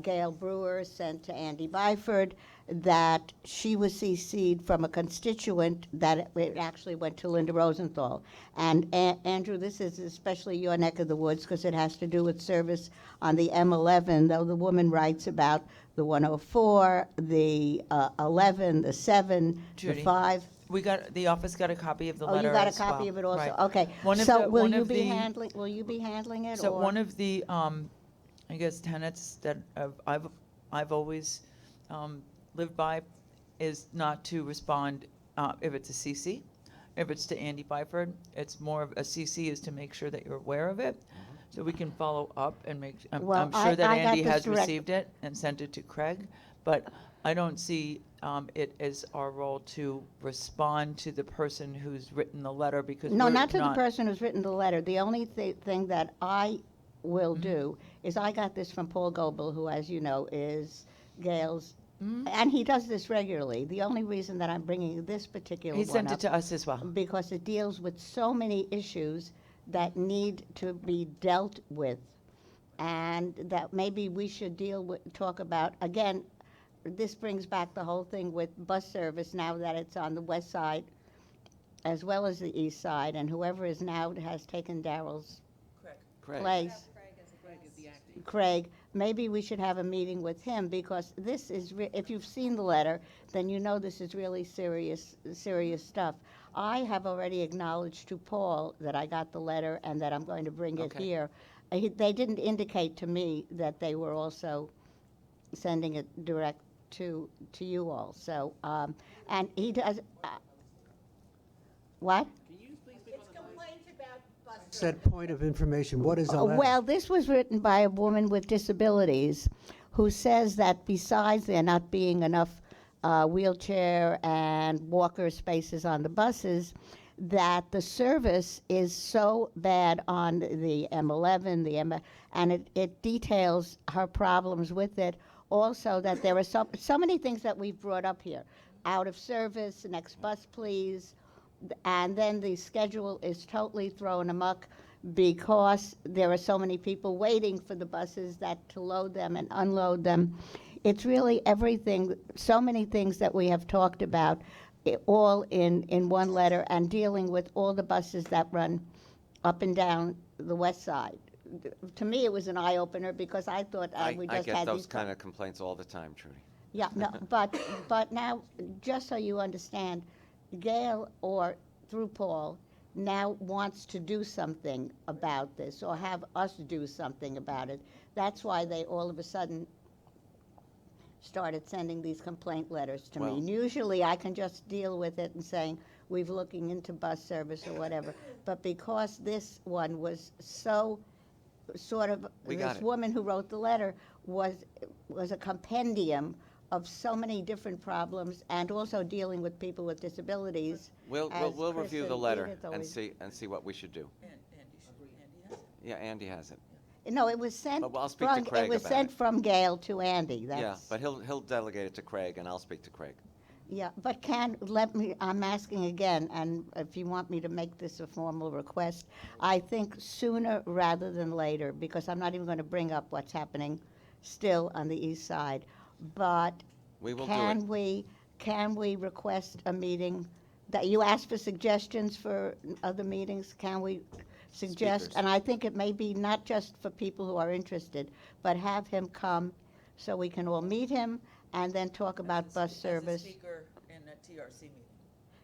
Gail Brewer sent to Andy Byford, that she was CC'd from a constituent, that it actually went to Linda Rosenthal. And Andrew, this is especially your neck of the woods because it has to do with service on the M11, though the woman writes about the 104, the 11, the 7, Judy, the 5. the office got a copy of the Oh, letter you got a as copy well. of it also? Right. Okay. One of So the- will one you of be the- handling it? So or? one of the, I guess, tenets that I've always lived by is not to respond if it's a CC. If it's to Andy Byford, it's more of a CC is to make sure that you're aware of it, so we can follow up and make. Well, I'm sure that I got Andy this has direct- received it and sent it to Craig, but I don't see it as our role to respond to the person who's written the letter because No, we're not to the person who's written the letter. The only thing that I will Mm-hmm. do is I got this from Paul Goebel, who, as you know, is Gail's, Mm-hmm. and he does this regularly. The only reason that I'm bringing this particular He one sent up it to us as well. because it deals with so many issues that need to be dealt with, and that maybe we should talk about, again, this brings back the whole thing with bus service now that it's on the west side as well as the east side, and whoever is now has taken Daryl's place. Craig, maybe we should have a meeting with him because this is, if you've seen the letter, then you know this is really serious stuff. I have already acknowledged to Paul that I got the letter and that I'm going to bring it Okay. here. They didn't indicate to me that they were also sending it direct to you all. So, and he does, what? Said point of information, what is a letter? Well, this was written by a woman with disabilities who says that besides there not being enough wheelchair and walker spaces on the buses, that the service is so bad on the M11, and it details her problems with it. Also, that there are so many things that we've brought up here. Out of service, next bus please, and then the schedule is totally thrown amok because there are so many people waiting for the buses to load them and unload them. It's really everything, so many things that we have talked about, all in one letter, and dealing with all the buses that run up and down the west side. To me, it was an eye-opener because I thought we I just get had those these. kind of complaints all the time, Trudy. Yeah, no, but now, just so you understand, Gail, or through Paul, now wants to do something about this or have us do something about it. That's why they all of a sudden started sending these complaint letters to me. Well- And usually I can just deal with it and saying, we've looking into bus service or whatever. But because this one was so sort of, We got this it. woman who wrote the letter was a compendium of so many different problems and also dealing with people with disabilities. We'll as review Chris the and letter Edith and always- see what we should do. Andy has it. Yeah, Andy has it. No, it was sent But I'll speak to from, Craig it was about sent it. from Gail to Andy. Yeah, That's, but he'll delegate it to Craig, and I'll speak to Craig. yeah, but I'm asking again, and if you want me to make this a formal request, I think sooner rather than later, because I'm not even going to bring up what's happening still on the east side, but We will do it. can we request a meeting? That you asked for suggestions for other meetings, can we suggest? Speakers. And I think it may be not just for people who are interested, but have him come so we can all meet him and then talk about bus As a service. speaker in a TRC meeting.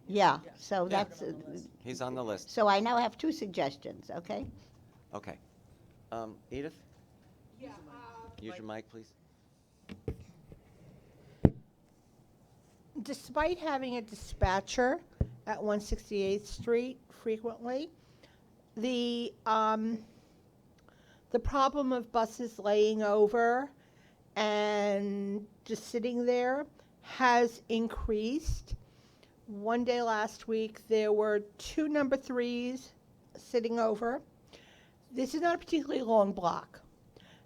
Yeah, Yeah. so Yeah. that's, Put him on the list. He's on the list. so I now have two suggestions, okay? Okay. Edith? Use your mic, please. Despite having a dispatcher at 168th Street frequently, the problem of buses laying over and just sitting there has increased. One day last week, there were 2 number 3s sitting over. This is not a particularly long block.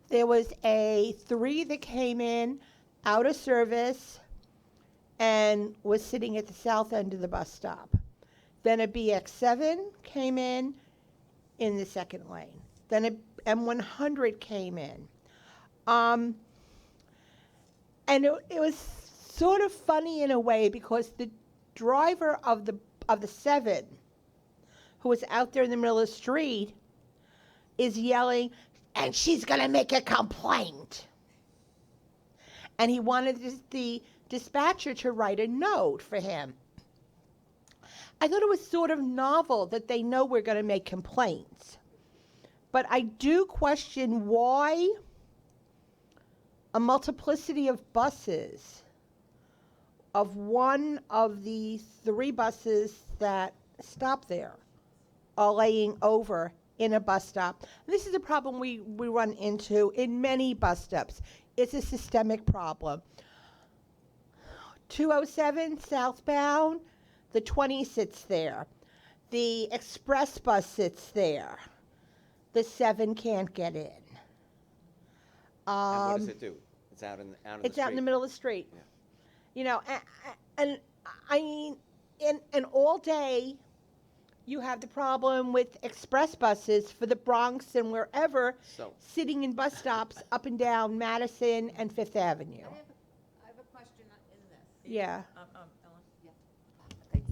There was a 3 that came in out of service and was sitting at the south end of the bus stop. Then a BX7 came in the second lane. Then a M100 came in. And it was sort of funny in a way because the driver of the 7, who was out there in the middle of the street, is yelling, and she's going to make a complaint. And he wanted the dispatcher to write a note for him. I thought it was sort of novel that they know we're going to make complaints. But I do question why a multiplicity of buses, of one of the 3 buses that stop there, are laying over in a bus stop. This is a problem we run into in many bus stops. It's a systemic problem. 207 southbound, the 20 sits there. The express bus sits there. The 7 can't get in. And what does it do? It's out in the street. It's out in the middle of the street. Yeah. You know, and I mean, and all day you have the problem with express buses for the Bronx and wherever So, sitting in bus stops up and down Madison and Fifth Avenue. I have a question in this. Yeah. Ellen?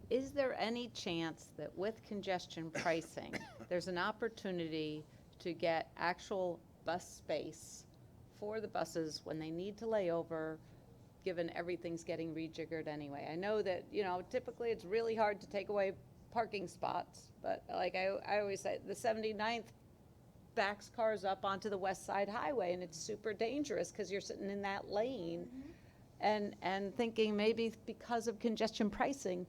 Is there any chance that with congestion pricing, there's an opportunity to get actual bus space for the buses when they need to lay over, given everything's getting rejiggered anyway? I know that, typically it's really hard to take away parking spots, but like I always say, the 79th backs cars up onto the West Side Highway, and it's super dangerous because you're sitting in that lane and thinking maybe because of congestion pricing,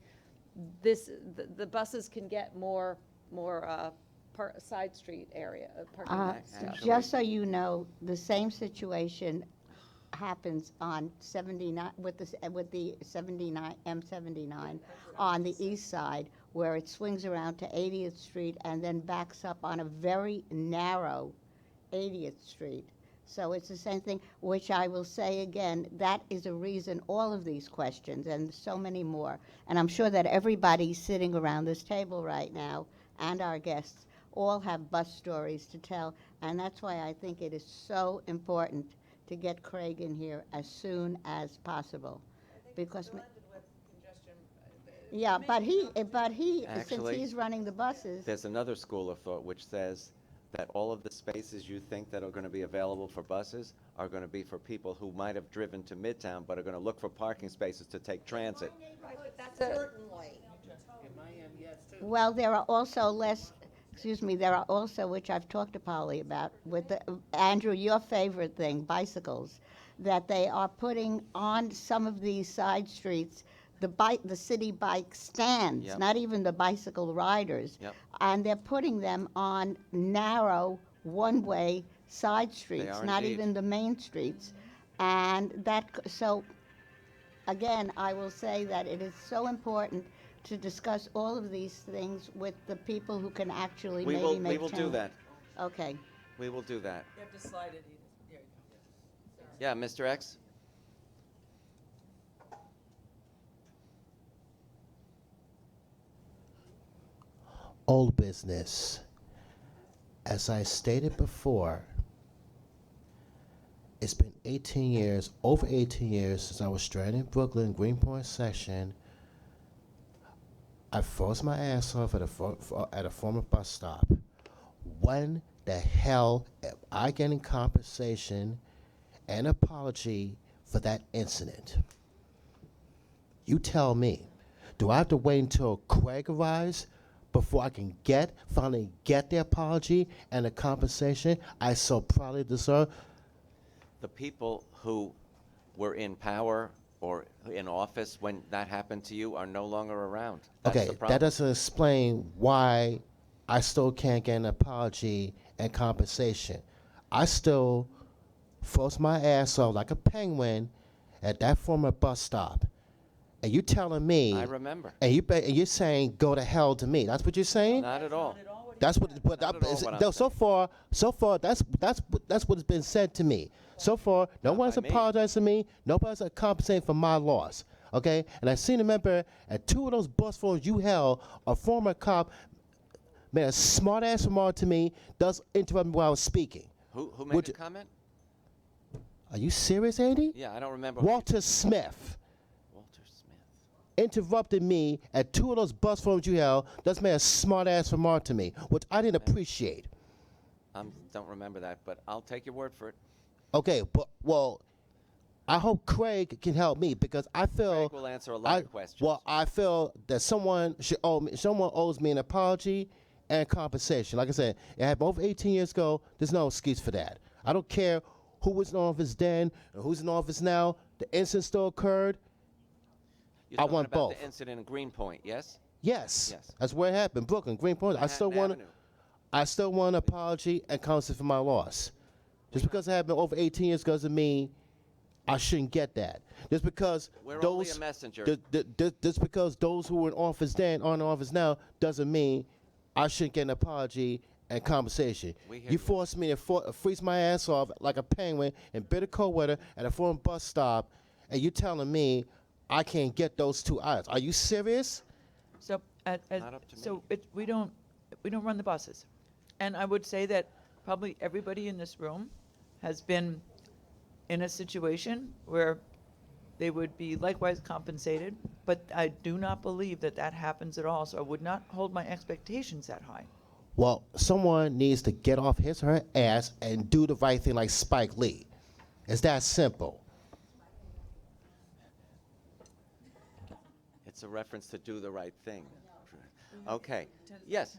the buses can get more side street area, parking stuff. Actually- Just so you know, the same situation happens on 79, with the 79, M79 on the east side, where it swings around to 80th Street and then backs up on a very narrow 80th Street. So it's the same thing, which I will say again, that is a reason all of these questions and so many more. And I'm sure that everybody sitting around this table right now and our guests all have bus stories to tell. And that's why I think it is so important to get Craig in here as soon as possible. Because yeah, but he, since Actually, he's running the buses, there's another school of thought which says that all of the spaces you think that are going to be available for buses are going to be for people who might have driven to Midtown but are going to look for parking spaces to take transit. Right, but that's certainly. Well, there are also less, excuse me, there are also, which I've talked to Polly about, with the, Andrew, your favorite thing, bicycles, that they are putting on some of these side streets, the city bike stands, Yep. not even the bicycle riders. Yep. And they're putting them on narrow, one-way side streets, are not indeed. even the main streets. And so again, I will say that it is so important to discuss all of these things with the people who can actually We maybe will, make we will do change. that. Okay. We will do that. You have to slide it, Edith. There you go. Yeah, Mr. X? Old business. As I stated before, it's been 18 years, over 18 years since I was stranded in Brooklyn, Greenpoint section. I froze my ass off at a former bus stop. When the hell am I getting compensation and apology for that incident? You tell me. Do I have to wait until Craig arrives before I can finally get the apology and the compensation I so proudly deserve? The people who were in power or in office when that happened to you are no longer around. That's Okay, the problem. that doesn't explain why I still can't get an apology and compensation. I still froze my ass off like a penguin at that former bus stop. And you telling me, I remember. and you're saying go to hell to me. That's what you're saying? Not at all. That's what. Not at all what I'm No, so far, that's what has been said to me. So far, no Not one's by me. apologized to me. Nobody's compensating for my loss. Okay, and I seen a member at two of those bus phones you held. A former cop made a smart ass remark to me. Does interrupt me while I was speaking. Who made a comment? Are you serious, Andy? Yeah, I don't remember. who you- Walter Smith Walter Smith. interrupted me at two of those bus phones you held. Just made a smart ass remark to me, which I didn't appreciate. Don't remember that, but I'll take your word for it. Okay, but I hope Craig can help me because I feel Craig will answer a lot of questions. Well, I feel that someone owes me an apology and compensation. Like I said, it happened over 18 years ago. There's no excuse for that. I don't care who was in office then or who's in office now. The incident still occurred. You're I talking want about both. the incident in Greenpoint, yes? Yes, Yes. that's where it happened. Brooklyn, Greenpoint. Manhattan I still want an apology and compensation for my loss. Just because it happened over 18 years doesn't mean I shouldn't get that. Just because We're only a messenger. just because those who were in office then aren't in office now doesn't mean I shouldn't get an apology and compensation. We hear You you. forced me to freeze my ass off like a penguin in bitter cold weather at a foreign bus stop, and you telling me I can't get those 2 items. Are you serious? So, Not up to so me. we don't run the buses. And I would say that probably everybody in this room has been in a situation where they would be likewise compensated, but I do not believe that that happens at all, so I would not hold my expectations that high. Well, someone needs to get off his or her ass and do the right thing like Spike Lee. It's that simple. It's a reference to do the right thing. Okay. Yes.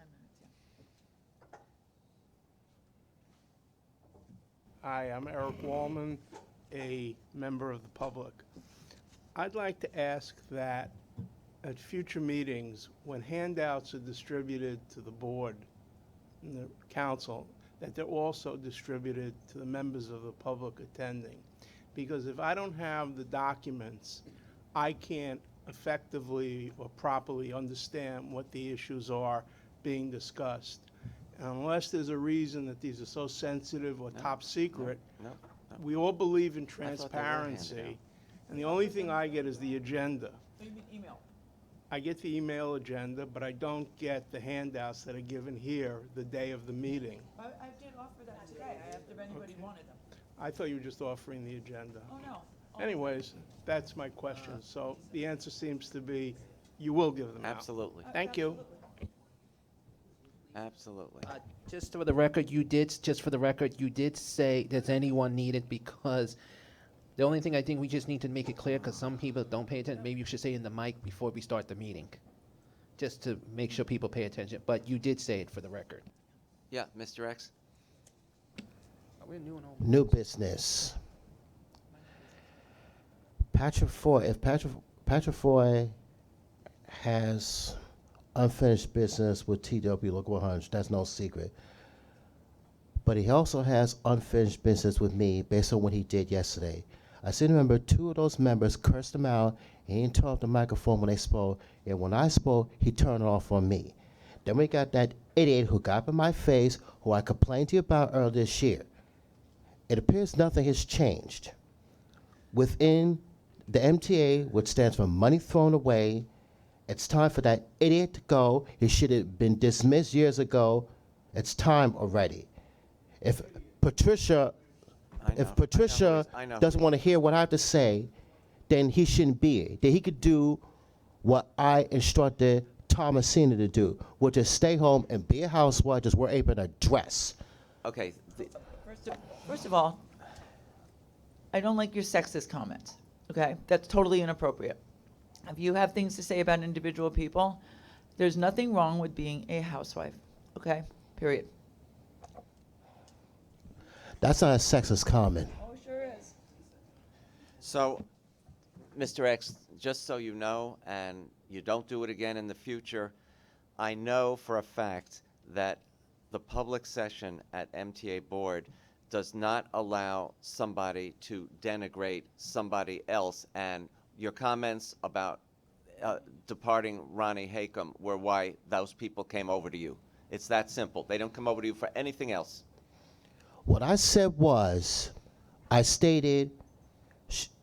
Hi, I'm Eric Wallman, a member of the public. I'd like to ask that at future meetings, when handouts are distributed to the board and the council, that they're also distributed to the members of the public attending. Because if I don't have the documents, I can't effectively or properly understand what the issues are being discussed. And unless there's a reason that these are so sensitive or top secret, No. we all believe in I thought they were handed transparency. out. And the only thing I get is the agenda. You mean email? I get the email agenda, but I don't get the handouts that are given here the day of the meeting. I did offer that today. I asked if anybody wanted them. I thought you were just offering the agenda. Oh, no. Oh, Anyways, that's my question. So the answer seems to be, you will give them out. Absolutely. Thank you. Absolutely. Just for the record, you did say, does anyone need it? Because the only thing I think we just need to make it clear, because some people don't pay attention, maybe you should say in the mic before we start the meeting. just to make sure people pay attention, but you did say it for the record. Yeah, Mr. X? New business. Patrick Foy, if Patrick Foy has unfinished business with TW Local 100, that's no secret. But he also has unfinished business with me based on what he did yesterday. I still remember two of those members cursed him out. He didn't turn off the microphone when they spoke. And when I spoke, he turned it off on me. Then we got that idiot who got up in my face, who I complained to you about earlier this year. It appears nothing has changed. Within the MTA, which stands for money thrown away, it's time for that idiot to go. He should have been dismissed years ago. It's time already. If Patricia I know. doesn't want to hear what I have to say, then he shouldn't be here. Then he could do what I instructed Thomasina to do, which is stay home and be a housewife, just wear apron and a dress. Okay, First of all, I don't like your sexist comments, okay? That's totally inappropriate. If you have things to say about individual people, there's nothing wrong with being a housewife, okay? Period. That's not a sexist comment. Oh, sure is. so, Mr. X, just so you know, and you don't do it again in the future, I know for a fact that the public session at MTA board does not allow somebody to denigrate somebody else, and your comments about departing Ronnie Hakam were why those people came over to you. It's that simple. They don't come over to you for anything else. What I said was, I stated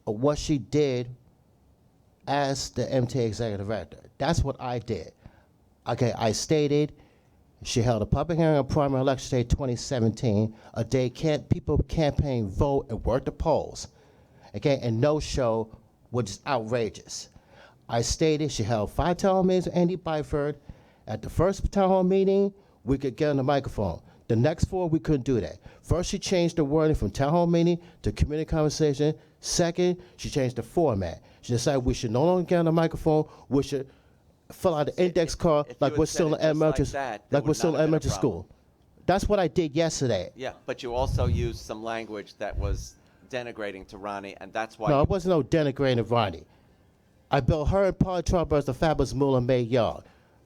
what she did as the MTA executive director. That's what I did. Okay, I stated she held a public hearing on primary election day 2017, a day people campaign, vote, and work the polls. Okay, and no show, which is outrageous. I stated she held 5 town hall meetings with Andy Byford. At the first town hall meeting, we could get on the microphone. The next 4, we couldn't do that. First, she changed the wording from town hall meeting to community conversation. Second, she changed the format. She decided we should no longer get on the microphone. We should fill out the index card If like you we're had said still it in just elementary, like that, there like we're would still not in have been a elementary school. That's what I did yesterday. Yeah, but you also used some language that was denigrating to Ronnie, and that's why No, you it wasn't no denigrating of Ronnie. I built her and Polly Trump as the fabulous Moolah May Yard.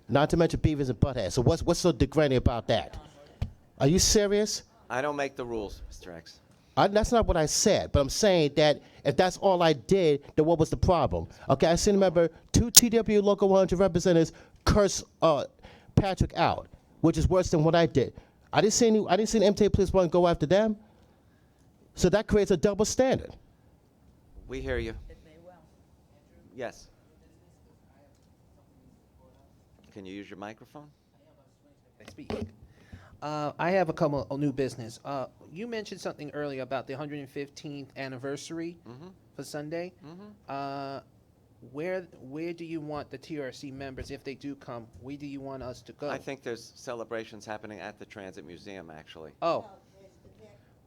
Not to mention Beavers and Butthead. So what's so degrading about that? Are you serious? I don't make the rules, Mr. X. That's not what I said, but I'm saying that if that's all I did, then what was the problem? Okay, I still remember 2 TW Local 100 representatives curse Patrick out, which is worse than what I did. I didn't see the MTA police want to go after them. So that creates a double standard. We hear you. Yes. Can you use your microphone? I speak. I have a couple of new business. You mentioned something earlier about the 115th anniversary for Sunday. Where do you want the TRC members, if they do come, where do you want us to go? I think there's celebrations happening at the Transit Museum, actually. Oh,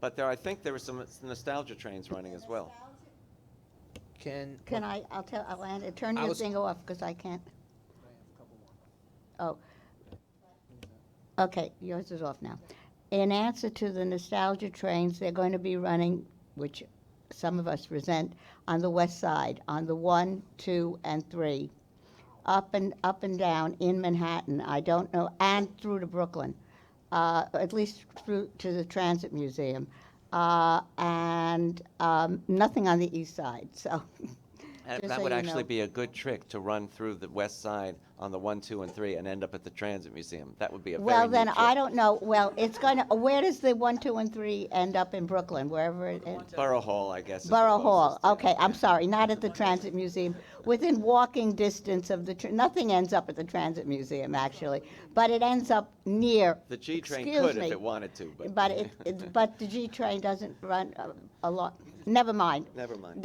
But I think there were some nostalgia trains running as well. can I'll turn I your was- thing off because I can't. Oh. Okay, yours is off now. In answer to the nostalgia trains, they're going to be running, which some of us resent, on the west side, on the 1, 2, and 3, up and down in Manhattan. I don't know, and through to Brooklyn, at least through to the Transit Museum, and nothing on the east side. So. And Just that so would you actually know. be a good trick to run through the west side on the 1, 2, and 3 and end up at the Transit Museum. That would be a Well, very then, neat I trick. don't know, well, it's going to, where does the 1, 2, and 3 end up in Brooklyn, wherever it is? Borough Hall, I guess. is the Borough Hall, closest, yeah. okay, I'm sorry, not at the Transit Museum. Within walking distance of nothing ends up at the Transit Museum, actually, but it ends up near, The G train excuse could me, if it wanted to, but. but the G train doesn't run a lot, never mind. Never mind.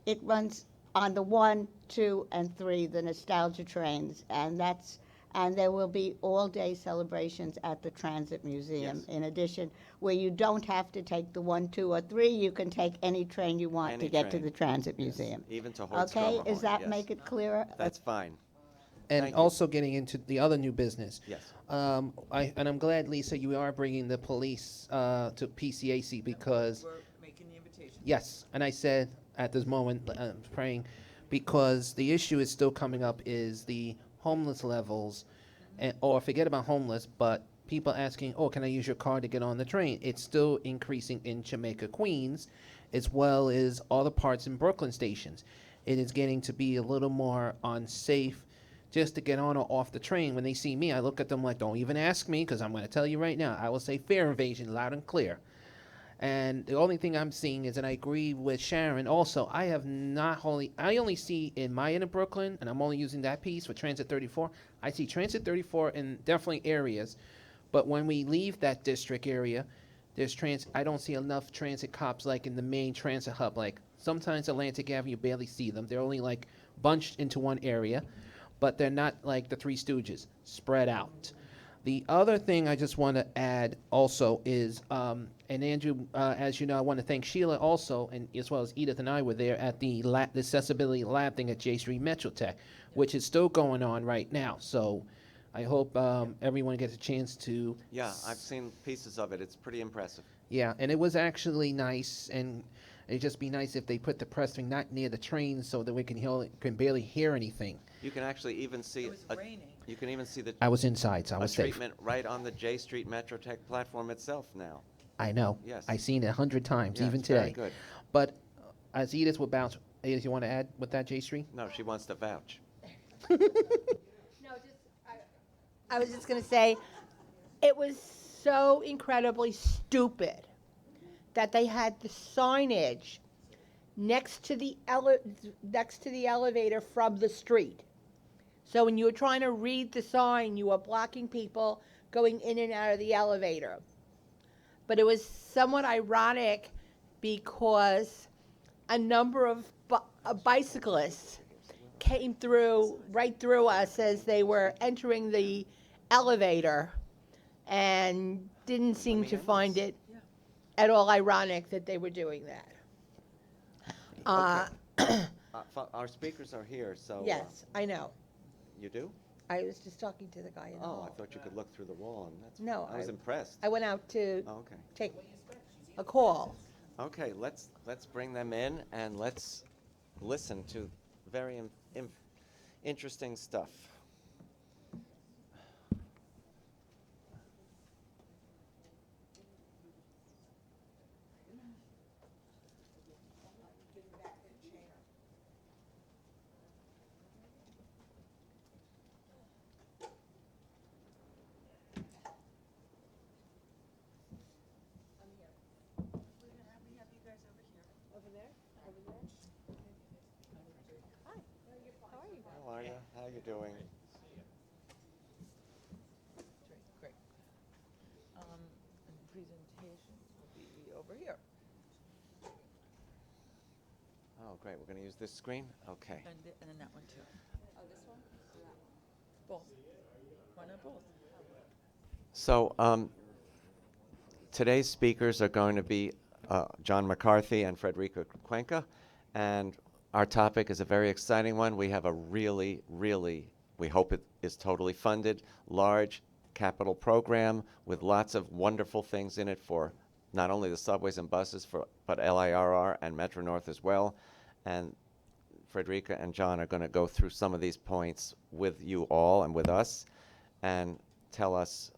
It runs on the 1, 2, and 3, the nostalgia trains, and there will be all-day celebrations at the Transit Museum. Yes. In addition, where you don't have to take the 1, 2, or 3, you can take any train you want Any to get to train. the Transit Museum. Even to Hoyt Okay, Stromer does that yes. make it clearer? That's fine. And Thank you. also getting into the other new business. Yes. And I'm glad, Lisa, you are bringing the police to PCAC because, We're making the invitation. yes, and I said at this moment, praying, because the issue is still coming up is the homeless levels, and, or forget about homeless, but people asking, oh, can I use your car to get on the train? It's still increasing in Jamaica, Queens, as well as all the parts in Brooklyn stations. It is getting to be a little more unsafe just to get on or off the train. When they see me, I look at them like, don't even ask me, because I'm going to tell you right now, I will say fare invasion loud and clear. And the only thing I'm seeing is, and I agree with Sharon also, I only see in my end of Brooklyn, and I'm only using that piece for Transit 34, I see Transit 34 in definitely areas, but when we leave that district area, I don't see enough transit cops like in the main transit hub. Like sometimes Atlantic Avenue, you barely see them. They're only like bunched into one area, but they're not like the Three Stooges, spread out. The other thing I just want to add also is, and Andrew, as you know, I want to thank Sheila also, and as well as Edith and I were there at the accessibility lab thing at J Street Metrotech, which is still going on right now. So I hope everyone gets a chance to. Yeah, I've seen pieces of it. It's pretty impressive. Yeah, and it was actually nice, and it'd just be nice if they put the pressing not near the train so that we can barely hear anything. You can actually even see It was raining. You can even see the I was inside, so I was safe. treatment right on the J Street Metrotech platform itself now. I know. Yes. I've seen it 100 times, Yeah, even it's very today. good. But as Edith would bounce, Edith, you want to add with that, J Street? No, she wants to vouch. No, I was just going to say, it was so incredibly stupid that they had the signage next to the elevator from the street. So when you were trying to read the sign, you were blocking people going in and out of the elevator. But it was somewhat ironic because a number of bicyclists came right through us as they were entering the elevator and didn't seem to find it at all ironic that they were doing that. Our speakers are here, so. Yes, I know. You do? I was just talking to the guy in the Oh, I hall. thought you could look through the wall, and that's. No, I was impressed. I went out to Oh, okay. take a call. Okay, let's bring them in and let's listen to very interesting stuff. How are you? How you doing? Great. And presentations will be over here. Oh, great. We're going to use this screen? Okay. And then that one too. Oh, this one? Both. Why not both? So today's speakers are going to be John McCarthy and Frederica Cuenca, and our topic is a very exciting one. We have a really, we hope it is totally funded, large capital program with lots of wonderful things in it for not only the subways and buses, but LIRR and Metro North as well. And Frederica and John are going to go through some of these points with you all and with us and tell us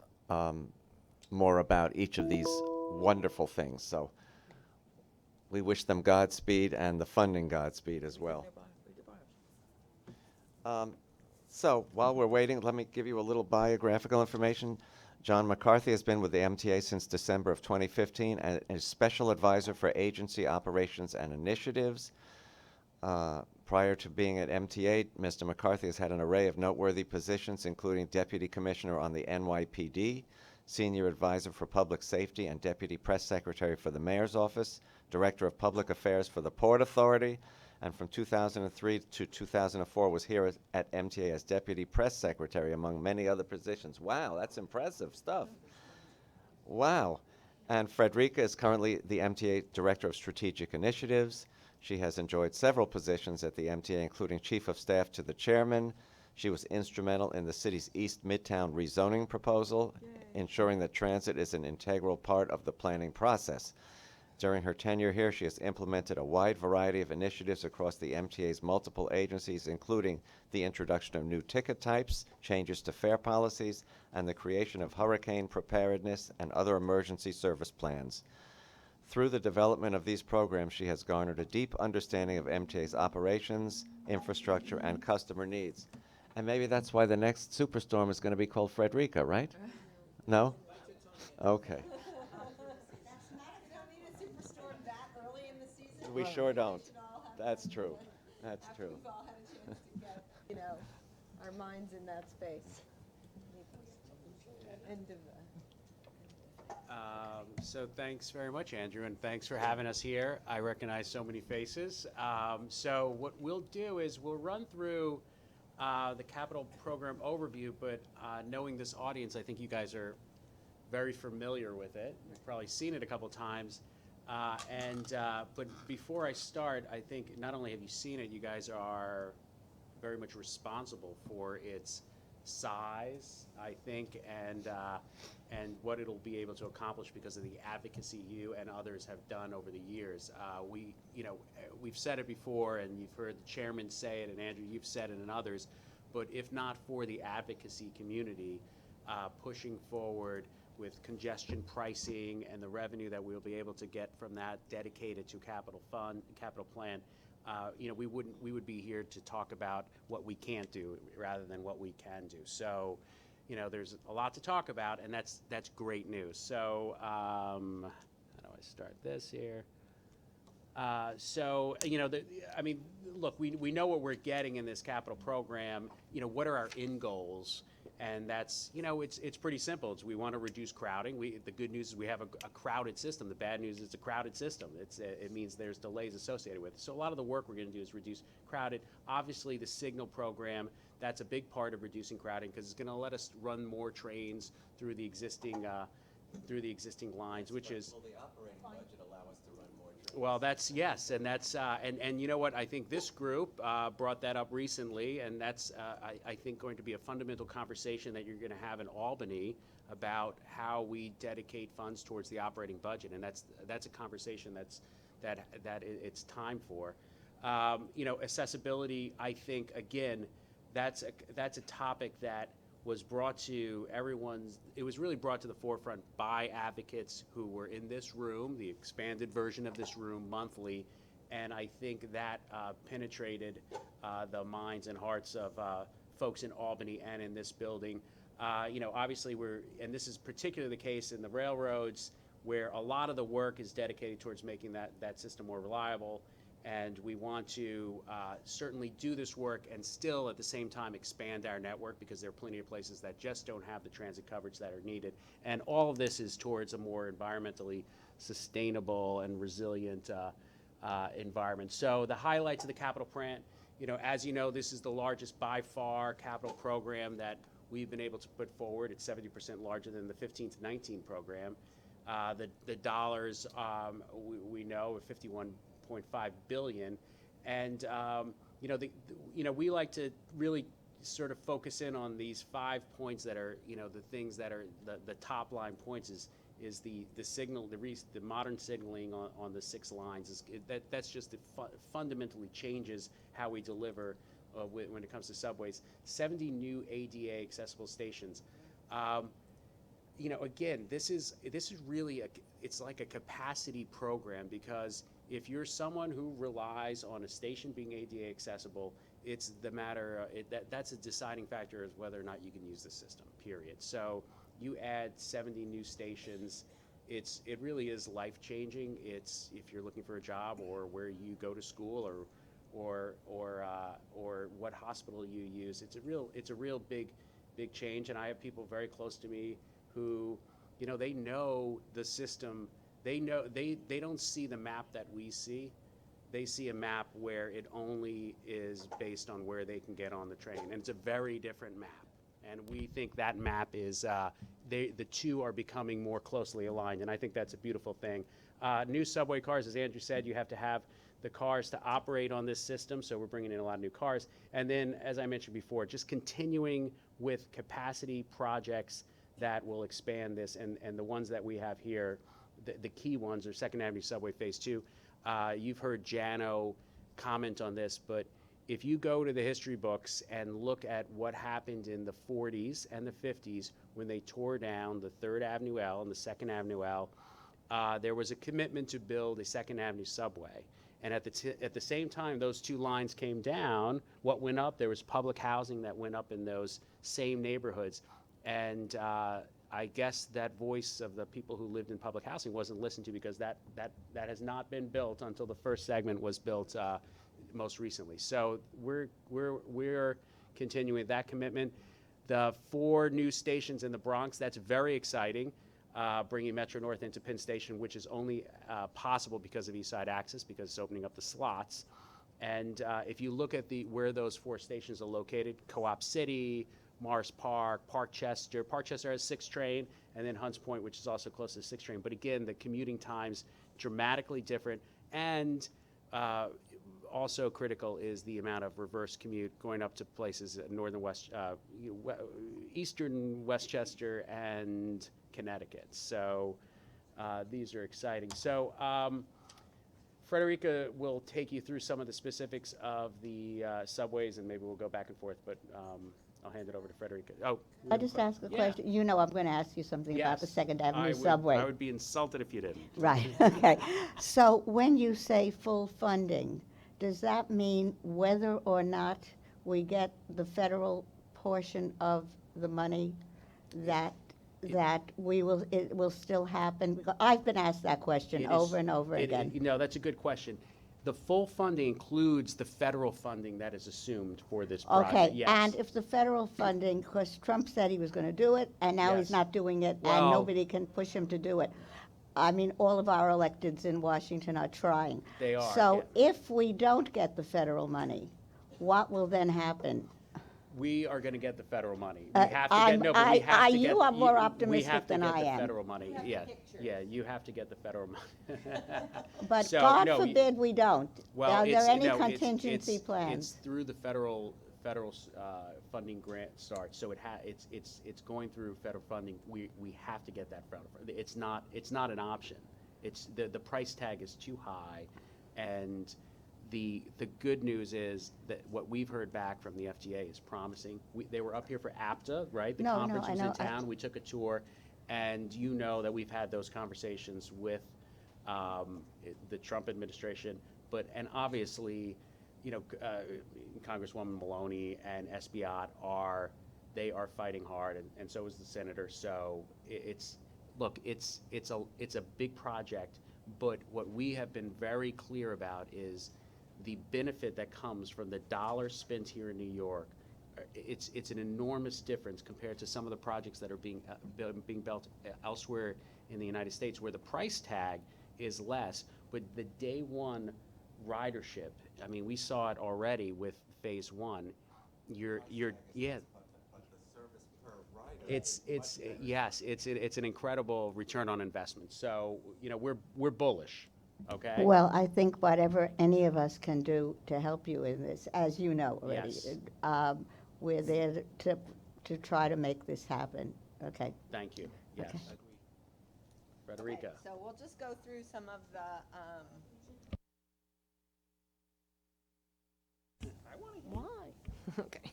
more about each of these wonderful things. So we wish them Godspeed and the funding Godspeed as well. So while we're waiting, let me give you a little biographical information. John McCarthy has been with the MTA since December of 2015 and is Special Advisor for Agency Operations and Initiatives. Prior to being at MTA, Mr. McCarthy has had an array of noteworthy positions, including Deputy Commissioner on the NYPD, Senior Advisor for Public Safety and Deputy Press Secretary for the Mayor's Office, Director of Public Affairs for the Port Authority, and from 2003 to 2004 was here at MTA as Deputy Press Secretary, among many other positions. Wow, that's impressive stuff. Wow. And Frederica is currently the MTA Director of Strategic Initiatives. She has enjoyed several positions at the MTA, including Chief of Staff to the Chairman, She was instrumental in the city's East Midtown rezoning proposal, ensuring that transit is an integral part of the planning process. During her tenure here, she has implemented a wide variety of initiatives across the MTA's multiple agencies, including the introduction of new ticket types, changes to fare policies, and the creation of hurricane preparedness and other emergency service plans. Through the development of these programs, she has garnered a deep understanding of MTA's operations, infrastructure, and customer needs. And maybe that's why the next superstorm is going to be called Frederica, right? No? Okay. That's not if we don't need a superstorm that early in the season. We sure don't. should all have That's that true. input That's after true. we've all had a chance to get, you know, our minds in that space. End of So thanks very much, Andrew, and thanks for having us here. I recognize so many faces. So what we'll do is we'll run through the capital program overview, but knowing this audience, I think you guys are very familiar with it. You've probably seen it a couple times. But before I start, I think not only have you seen it, you guys are very much responsible for its size, I think, and what it'll be able to accomplish because of the advocacy you and others have done over the years. We've said it before, and you've heard the chairman say it, and Andrew, you've said it, and others. But if not for the advocacy community pushing forward with congestion pricing and the revenue that we'll be able to get from that dedicated to capital plan, we would be here to talk about what we can't do rather than what we can do. So, there's a lot to talk about, and that's great news. So, how do I start this here? Look, we know what we're getting in this capital program. What are our end goals? And that's, it's pretty simple. We want to reduce crowding. The good news is we have a crowded system. The bad news is it's a crowded system. It means there's delays associated with it. So a lot of the work we're going to do is reduce crowded. Obviously, the signal program, that's a big part of reducing crowding because it's going to let us run more trains through the existing lines, which is. Will the operating budget allow us to run more trains? Well, and you know what? I think this group brought that up recently, and that's I think going to be a fundamental conversation that you're going to have in Albany about how we dedicate funds towards the operating budget, and that's a conversation that it's time for. Accessibility. I think again, that's a topic that was brought to it was really brought to the forefront by advocates who were in this room, the expanded version of this room monthly, and I think that penetrated the minds and hearts of folks in Albany and in this building. Obviously and this is particularly the case in the railroads, where a lot of the work is dedicated towards making that system more reliable. And we want to certainly do this work and still at the same time expand our network, because there are plenty of places that just don't have the transit coverage that are needed. And all of this is towards a more environmentally sustainable and resilient environment. So the highlights of the capital plan, as you know, this is the largest by far capital program that we've been able to put forward. It's 70% larger than the 15 to 19 program. The dollars we know are 51.5 billion, and we like to really sort of focus in on these 5 points that are the things that are the top line points is the signal, the modern signaling on the 6 lines that's just fundamentally changes how we deliver when it comes to subways. 70 new ADA accessible stations. Again, this is really it's like a capacity program, because if you're someone who relies on a station being ADA accessible, it's the matter that's a deciding factor as whether or not you can use the system, period. So you add 70 new stations, it really is life-changing. It's if you're looking for a job or where you go to school or what hospital you use, it's a real big change. And I have people very close to me who they know the system. They know they don't see the map that we see. They see a map where it only is based on where they can get on the train, and it's a very different map. And we think that map is the two are becoming more closely aligned, and I think that's a beautiful thing. New subway cars, as Andrew said, you have to have the cars to operate on this system, so we're bringing in a lot of new cars. And then, as I mentioned before, just continuing with capacity projects that will expand this, and the ones that we have here, the key ones are Second Avenue Subway Phase 2. You've heard Jano comment on this, but if you go to the history books and look at what happened in the 40s and the 50s when they tore down the 3rd Avenue L and the 2nd Avenue L, there was a commitment to build a 2nd Avenue subway. And at the same time those two lines came down, what went up, there was public housing that went up in those same neighborhoods. And I guess that voice of the people who lived in public housing wasn't listened to, because that has not been built until the first segment was built most recently. So we're continuing that commitment. The 4 new stations in the Bronx, that's very exciting. Bringing Metro North into Penn Station, which is only possible because of East Side Access, because it's opening up the slots. And if you look at where those 4 stations are located, Co-op City, Morris Park, Park Chester has 6 train, and then Hunts Point, which is also close to the 6 train. But again, the commuting times dramatically different, and also critical is the amount of reverse commute going up to places at eastern Westchester and Connecticut. So these are exciting. So Frederica will take you through some of the specifics of the subways, and maybe we'll go back and forth, but I'll hand it over to Frederica. Oh, I just ask a question. You know I'm going to ask you something about the Yes. Second Avenue I subway. would be insulted if you didn't. Right, okay. So when you say full funding, does that mean whether or not we get the federal portion of the money that it will still happen? Because I've been asked that question over and over again. That's a good question. The full funding includes the federal funding that is assumed for this Okay, project. Yes. and if the federal funding, because Trump said he was going to do it, and now he's Yes. not doing it, Well- and nobody can push him to do it. I mean, all of our electeds in Washington are trying. They are, So if we don't get the federal money, what will then happen? We are going to get the federal money. We Uh, have to I'm- get, no, but we I- have to get. you are more we optimistic have to than get I the am. federal money, yeah, yeah, you have to get the federal money. But So, God no, forbid we don't. Well, Are there it's- any no, it's- contingency it's plans? through the federal funding grant start, so it's going through federal funding. We have to get that federal funding. It's not an option. It's the price tag is too high, and the good news is that what we've heard back from the FDA is promising. They were up here for APTA, right? The No, conference I was know. in town. We took a tour, and you know that we've had those conversations with the Trump administration, and obviously, Congresswoman Maloney and Esbiot are fighting hard, and so is the senator. So it's a big project, but what we have been very clear about is the benefit that comes from the dollars spent here in New York. It's an enormous difference compared to some of the projects that are being built elsewhere in the United States, where the price tag is less, but the day one ridership. I mean, we saw it already with Phase 1. It's an incredible return on investment. So we're bullish. Okay. Well, I think whatever any of us can do to help you in this, as you know already, Yes. We're there to try to make this happen. Okay. Thank you. Yes. Okay. Frederica. Okay, so we'll just go through some of the, why? Okay.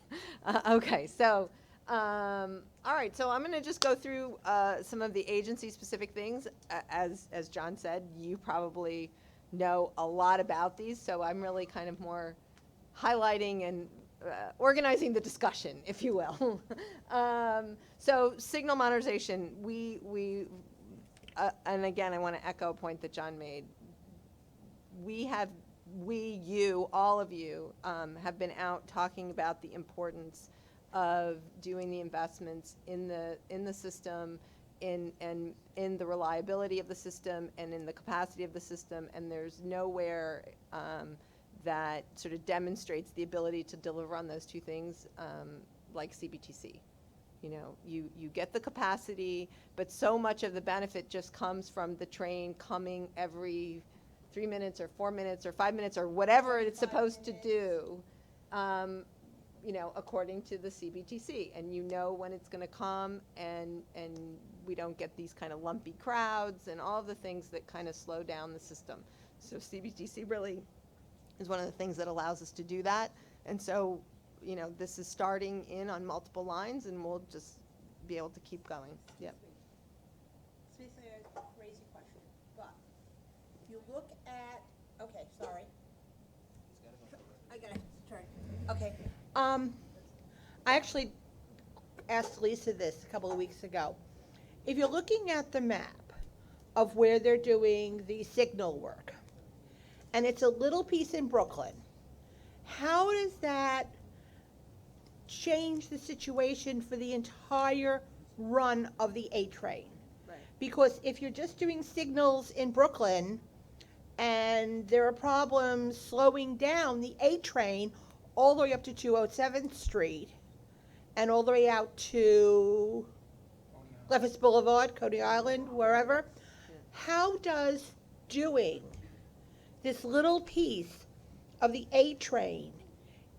Okay, so, all right, so I'm gonna just go through, some of the agency-specific things. As John said, you probably know a lot about these, so I'm really kind of more highlighting and organizing the discussion, if you will. So signal modernization, and again, I want to echo a point that John made. All of you, have been out talking about the importance of doing the investments in the system, in the reliability of the system, and in the capacity of the system. And there's nowhere that sort of demonstrates the ability to deliver on those two things like CBTC. You get the capacity, but so much of the benefit just comes from the train coming every 3 minutes or 4 minutes or 5 minutes or whatever it's supposed to do, you know, according to the CBTC, and you know when it's going to come, and we don't get these kind of lumpy crowds and all of the things that kind of slow down the system. So CBTC really is one of the things that allows us to do that. And so, you know, this is starting in on multiple lines, and we'll just be able to keep going. Yep. It's basically a crazy question, but if you look at, okay, sorry. I gotta turn. Okay. I actually asked Lisa this a couple of weeks ago. If you're looking at the map of where they're doing the signal work, and it's a little piece in Brooklyn, how does that change the situation for the entire run of the A train? Right. Because if you're just doing signals in Brooklyn and there are problems slowing down the A train all the way up to 207th Street and all the way out to Lefferts Boulevard, Coney Island, wherever, how does doing this little piece of the A train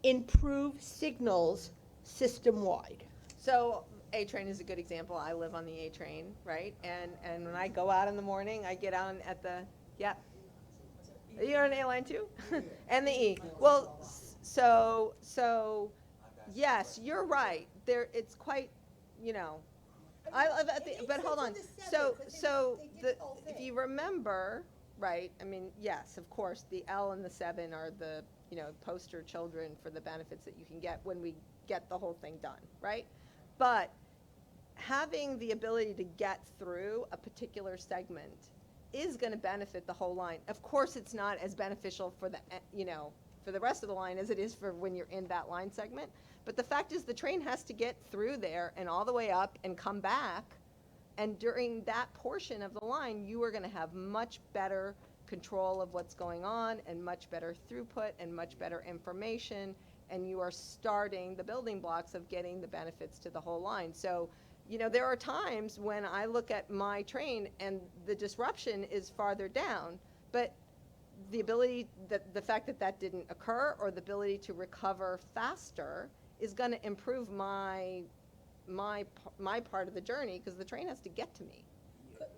improve signals system-wide? So A train is a good example. I live on the A train, right? And when I go out in the morning, I get on at the, yeah. You're on A line too? And the E. Well, so yes, you're right. There, it's quite, you know, I live at the, but hold on. So if you remember, right, I mean, yes, of course, the L and the 7 are the, you know, poster children for the benefits that you can get when we get the whole thing done, right? But having the ability to get through a particular segment is going to benefit the whole line. Of course, it's not as beneficial for the, you know, for the rest of the line as it is for when you're in that line segment. But the fact is the train has to get through there and all the way up and come back. And during that portion of the line, you are going to have much better control of what's going on and much better throughput and much better information. And you are starting the building blocks of getting the benefits to the whole line. So, you know, there are times when I look at my train and the disruption is farther down, but the ability, the fact that that didn't occur, or the ability to recover faster, is going to improve my part of the journey, because the train has to get to me. Because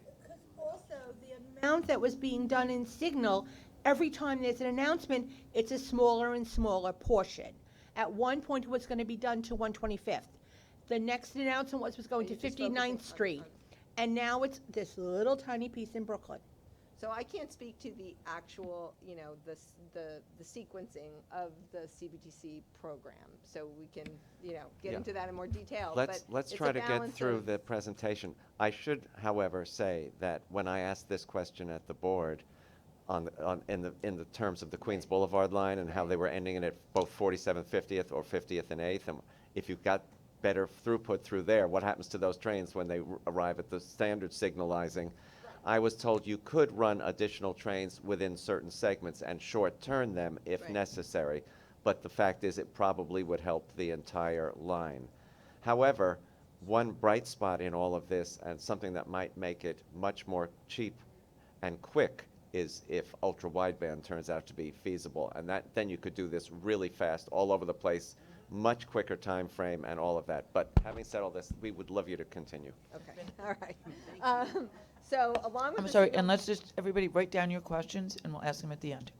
also the amount that was being done in Signal, every time there's an announcement, it's a smaller and smaller portion. At one point, it was going to be done to 125th. The next announcement was going to And you're just 59th focusing Street. And now it's this little tiny piece in Brooklyn. So I can't speak to the actual, you know, the sequencing of the CBTC program. So we can, you know, get Yeah. into that in more detail. Let's but it's try a to get balance through of- the presentation. I should, however, say that when I asked this question at the board in the terms of the Queens Boulevard line and how they were ending it at both 47th, 50th, or 50th and 8th, and if you've got better throughput through there, what happens to those trains when they arrive at the standard signalizing? I was told you could run additional trains within certain segments and short-turn them if Right. necessary, but the fact is it probably would help the entire line. However, one bright spot in all of this, and something that might make it much more cheap and quick, is if ultra-wideband turns out to be feasible, and then you could do this really fast all over the place, much quicker time frame and all of that. But having said all this, we would love you to continue. Okay, all right. So along with I'm the sorry, signal- and let's just, everybody write down your questions, and we'll ask them at the end.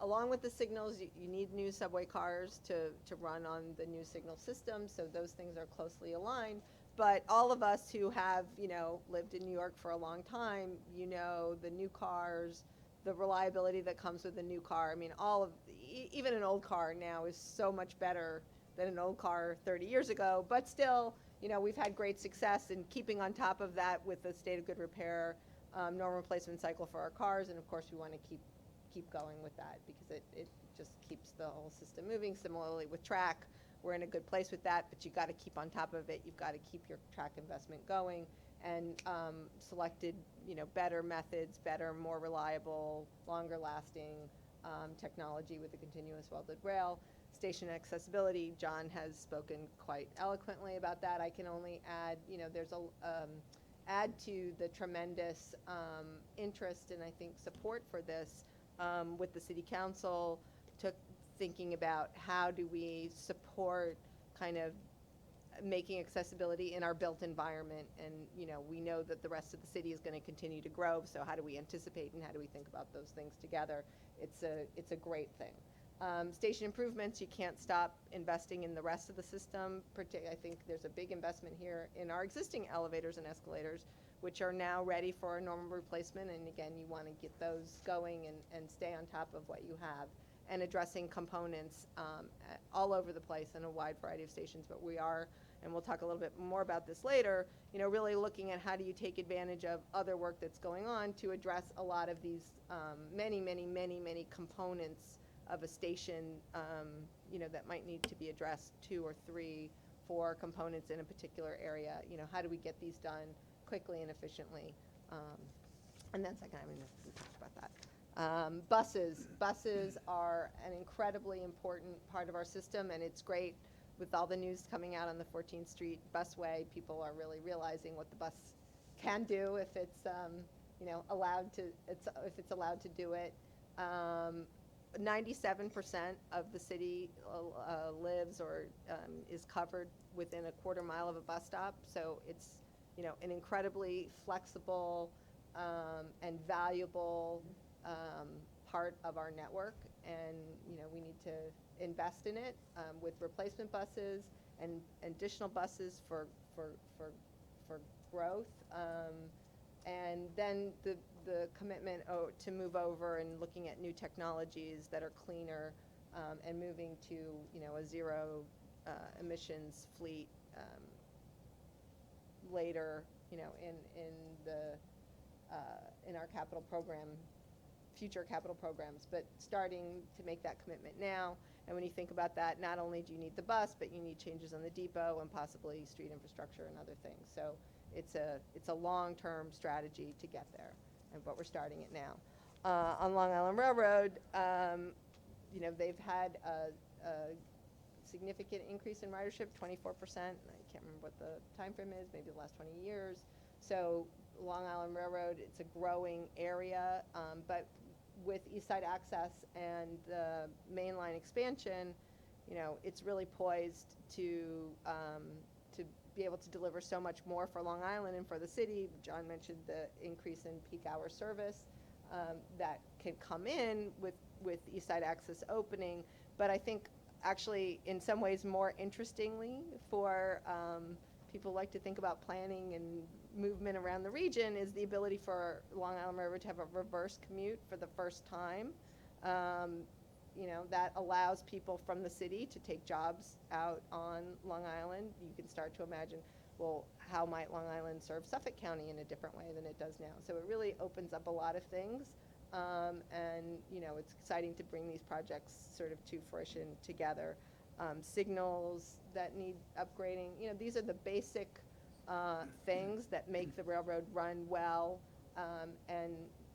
Along with the signals, you need new subway cars to run on the new signal system, so those things are closely aligned. But all of us who have, you know, lived in New York for a long time, you know, the new cars, the reliability that comes with a new car. I mean, even an old car now is so much better than an old car 30 years ago, but still, you know, we've had great success in keeping on top of that with the state of good repair, normal replacement cycle for our cars, and of course we want to keep going with that because it just keeps the whole system moving. Similarly with track, we're in a good place with that, but you got to keep on top of it. You've got to keep your track investment going, and selected, you know, better methods, better, more reliable, longer lasting technology with the continuous welded rail. Station accessibility, John has spoken quite eloquently about that. I can only add, you know, there's add to the tremendous interest and I think support for this with the city council, thinking about how do we support kind of making accessibility in our built environment. And, you know, we know that the rest of the city is going to continue to grow, so how do we anticipate and how do we think about those things together? It's a great thing. Station improvements, you can't stop investing in the rest of the system. I think there's a big investment here in our existing elevators and escalators, which are now ready for a normal replacement. And again, you want to get those going and stay on top of what you have. And addressing components all over the place in a wide variety of stations. But we are, and we'll talk a little bit more about this later, you know, really looking at how do you take advantage of other work that's going on to address a lot of these many components of a station, you know, that might need to be addressed, 2 or 3, 4 components in a particular area. You know, how do we get these done quickly and efficiently? And then second, I mean, we talked about that. Buses are an incredibly important part of our system, and it's great with all the news coming out on the 14th Street busway. People are really realizing what the bus can do if it's, you know, if it's allowed to do it. 97% of the city lives or is covered within a quarter mile of a bus stop, so it's, you know, an incredibly flexible and valuable part of our network, and you know, we need to invest in it with replacement buses and additional buses for growth, and then the commitment to move over and looking at new technologies that are cleaner and moving to, you know, a zero emissions fleet later, you know, in our capital program, future capital programs, but starting to make that commitment now. And when you think about that, not only do you need the bus, but you need changes on the depot and possibly street infrastructure and other things. So it's a long-term strategy to get there, but we're starting it now. On Long Island Railroad, you know, they've had a significant increase in ridership, 24%. I can't remember what the time frame is, maybe the last 20 years. So Long Island Railroad, it's a growing area, but with East Side Access and the main line expansion, you know, it's really poised to be able to deliver so much more for Long Island and for the city. John mentioned the increase in peak hour service that can come in with East Side Access opening, but I think actually in some ways more interestingly for people like to think about planning and movement around the region is the ability for Long Island Railroad to have a reverse commute for the first time. You know, that allows people from the city to take jobs out on Long Island. You can start to imagine, well, how might Long Island serve Suffolk County in a different way than it does now? So it really opens up a lot of things. And, you know, it's exciting to bring these projects sort of to fruition together. Signals that need upgrading, you know, these are the basic things that make the railroad run well, and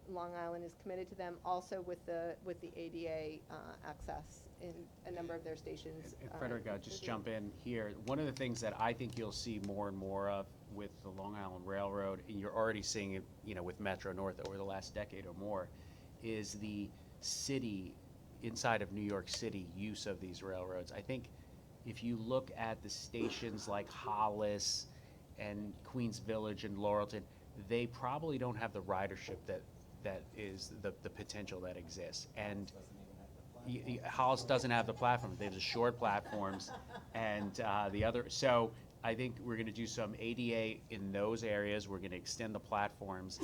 Long Island is committed to them. Also with the ADA access in a number of their stations. Frederick, I'll just jump in here. One of the things that I think you'll see more and more of with the Long Island Railroad, and you're already seeing it, you know, with Metro North over the last decade or more, is the city, inside of New York City, use of these railroads. I think if you look at the stations like Hollis and Queens Village and Laurelton, they probably don't have the ridership that is the potential that exists. And Hollis doesn't have the platform. They have the short platforms, and the other. So I think we're going to do some ADA in those areas. We're going to extend the platforms,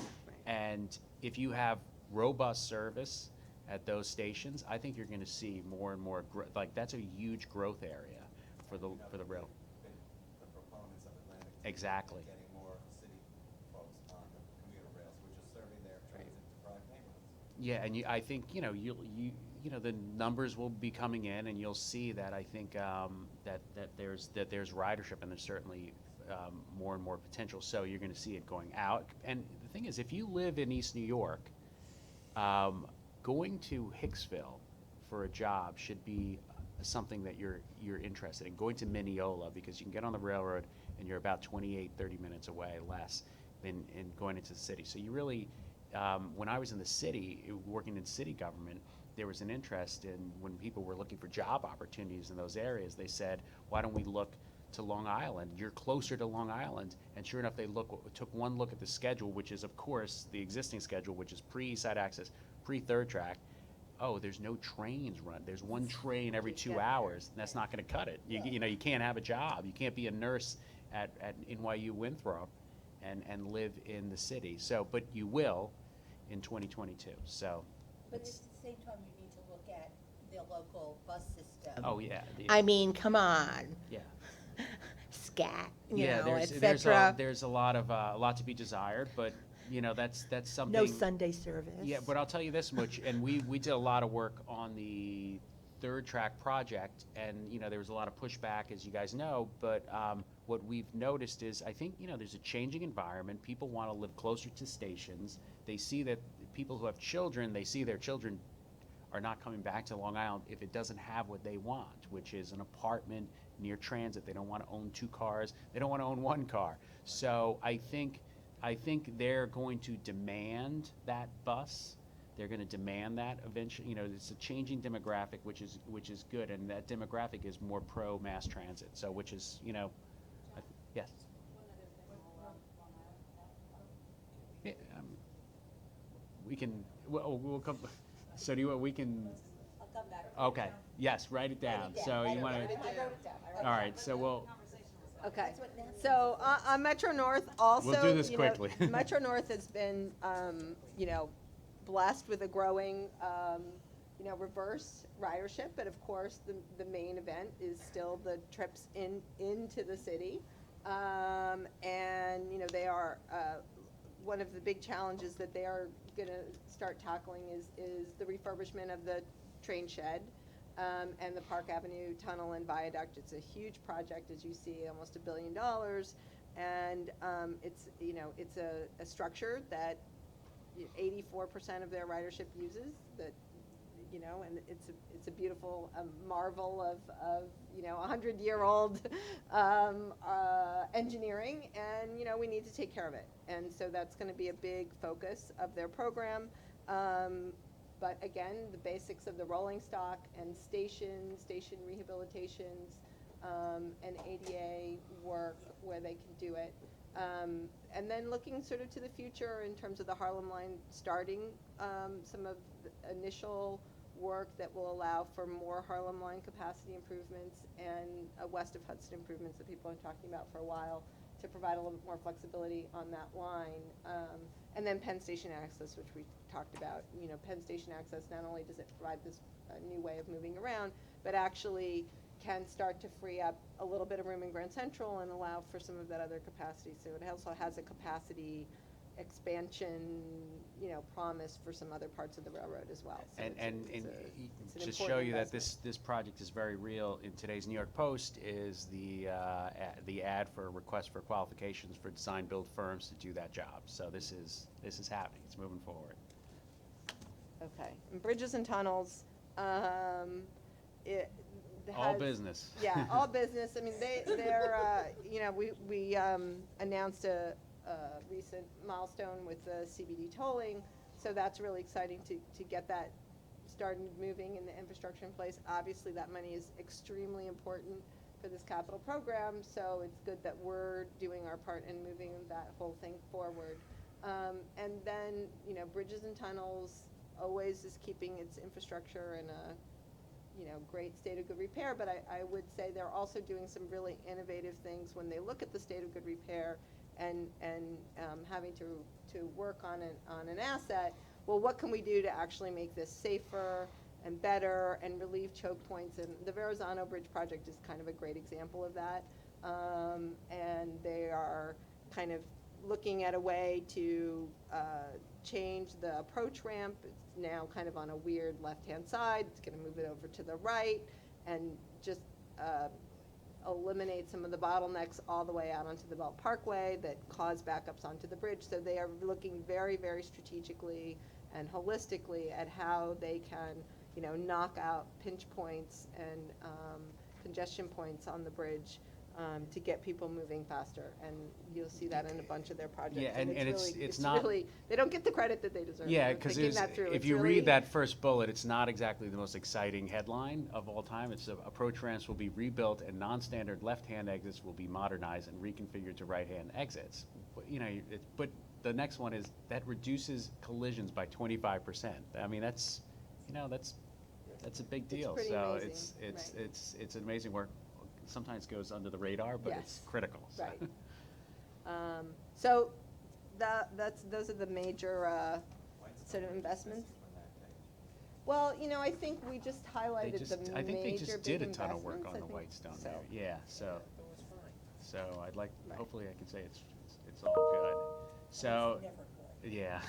and if you have robust service at those stations, I think you're going to see more and more like that's a huge growth area for the rail. The proponents of Atlantic Exactly. Getting more city folks on the commuter rails, which is serving their transit-deprived neighborhoods. Yeah, and I think you know the numbers will be coming in, and you'll see that I think that there's ridership, and there's certainly more and more potential. So you're going to see it going out. And the thing is, if you live in East New York, going to Hicksville for a job should be something that you're interested in. Going to Mineola, because you can get on the railroad and you're about 28, 30 minutes away, less. in going into the city. So you really, when I was in the city, working in city government, there was an interest in when people were looking for job opportunities in those areas. They said, why don't we look to Long Island? You're closer to Long Island. And sure enough, they took one look at the schedule, which is, of course, the existing schedule, which is pre-East Side Access, pre-Third Track. Oh, there's no trains run. There's one train every 2 hours. And that's not going to cut it. You know, you can't have a job. You can't be a nurse at NYU Winthrop and live in the city. So, but you will in 2022. So. But at the same time, you need to look at the local bus system. Oh, yeah. I mean, come on. Yeah. Scat, you know, et there's cetera. there's a lot to be desired, but you know that's something. No Sunday service. Yeah, but I'll tell you this much, and we did a lot of work on the Third Track project, and you know there was a lot of pushback, as you guys know. But what we've noticed is, I think there's a changing environment. People want to live closer to stations. They see that people who have children, they see their children are not coming back to Long Island if it doesn't have what they want, which is an apartment near transit. They don't want to own 2 cars. They don't want to own 1 car. So I think they're going to demand that bus. They're going to demand that eventually. You know, it's a changing demographic, which is good, and that demographic is more pro mass transit. So, which is, you know, yes. Yeah, we can. We'll come. So do you? We can. I'll come back. Okay. Yes. Write it down. So you want to. I wrote it down. All right. So we'll. Okay, so on Metro North also, We'll do this you know, quickly. Metro North has been, you know, blessed with a growing, you know, reverse ridership, but of course the main event is still the trips into the city, and you know they are one of the big challenges that they are going to start tackling is the refurbishment of the train shed. And the Park Avenue Tunnel and Viaduct. It's a huge project, as you see, almost $1 billion, and it's, you know, it's a structure that 84% of their ridership uses. That, you know, and it's a beautiful marvel of you know 100-year-old engineering, and you know we need to take care of it, and so that's going to be a big focus of their program. But again, the basics of the rolling stock and station rehabilitations, and ADA work where they can do it. And then looking sort of to the future in terms of the Harlem line, starting some of the initial work that will allow for more Harlem line capacity improvements and west of Hudson improvements that people have been talking about for a while to provide a little bit more flexibility on that line. And then Penn Station access, which we talked about. You know, Penn Station access, not only does it provide this new way of moving around, but actually can start to free up a little bit of room in Grand Central and allow for some of that other capacity. So it also has a capacity expansion, you know, promise for some other parts of the railroad as well. So And it's an just show important you that investment. this project is very real. In today's New York Post is the ad for a request for qualifications for design build firms to do that job. So this is happening. It's moving forward. Okay, and bridges and tunnels, it All has- business. Yeah, all business. I mean, they're, you know, we announced a recent milestone with the CBD tolling, so that's really exciting to get that started moving and the infrastructure in place. Obviously, that money is extremely important for this capital program, so it's good that we're doing our part in moving that whole thing forward. And then, you know, bridges and tunnels always is keeping its infrastructure in a, you know, great state of good repair, but I would say they're also doing some really innovative things when they look at the state of good repair and having to work on an asset. Well, what can we do to actually make this safer and better and relieve choke points? And the Verrazano Bridge project is kind of a great example of that. And they are kind of looking at a way to change the approach ramp. It's now kind of on a weird left-hand side. It's going to move it over to the right and just eliminate some of the bottlenecks all the way out onto the Belt Parkway that cause backups onto the bridge. So they are looking very, very strategically and holistically at how they can, you know, knock out pinch points and congestion points on the bridge to get people moving faster. And you'll see that in a bunch of their projects. Yeah, and it's not- really, they don't get the credit that they deserve. Yeah, for because thinking that through. if It's you really- read that first bullet, it's not exactly the most exciting headline of all time. It's approach ramps will be rebuilt and non-standard left-hand exits will be modernized and reconfigured to right-hand exits. But, but the next one is that reduces collisions by 25%. I mean, that's a big deal. pretty So amazing, it's an amazing work. Sometimes goes under the radar, but it's Yes. critical. So. Right. So those are the major sort of investments. Well, I think we just highlighted the I think they major just big did a ton of work investments, on I the think Whitestone so. there. Yeah, so I'd like, Right. hopefully I can say it's all good. So, yeah.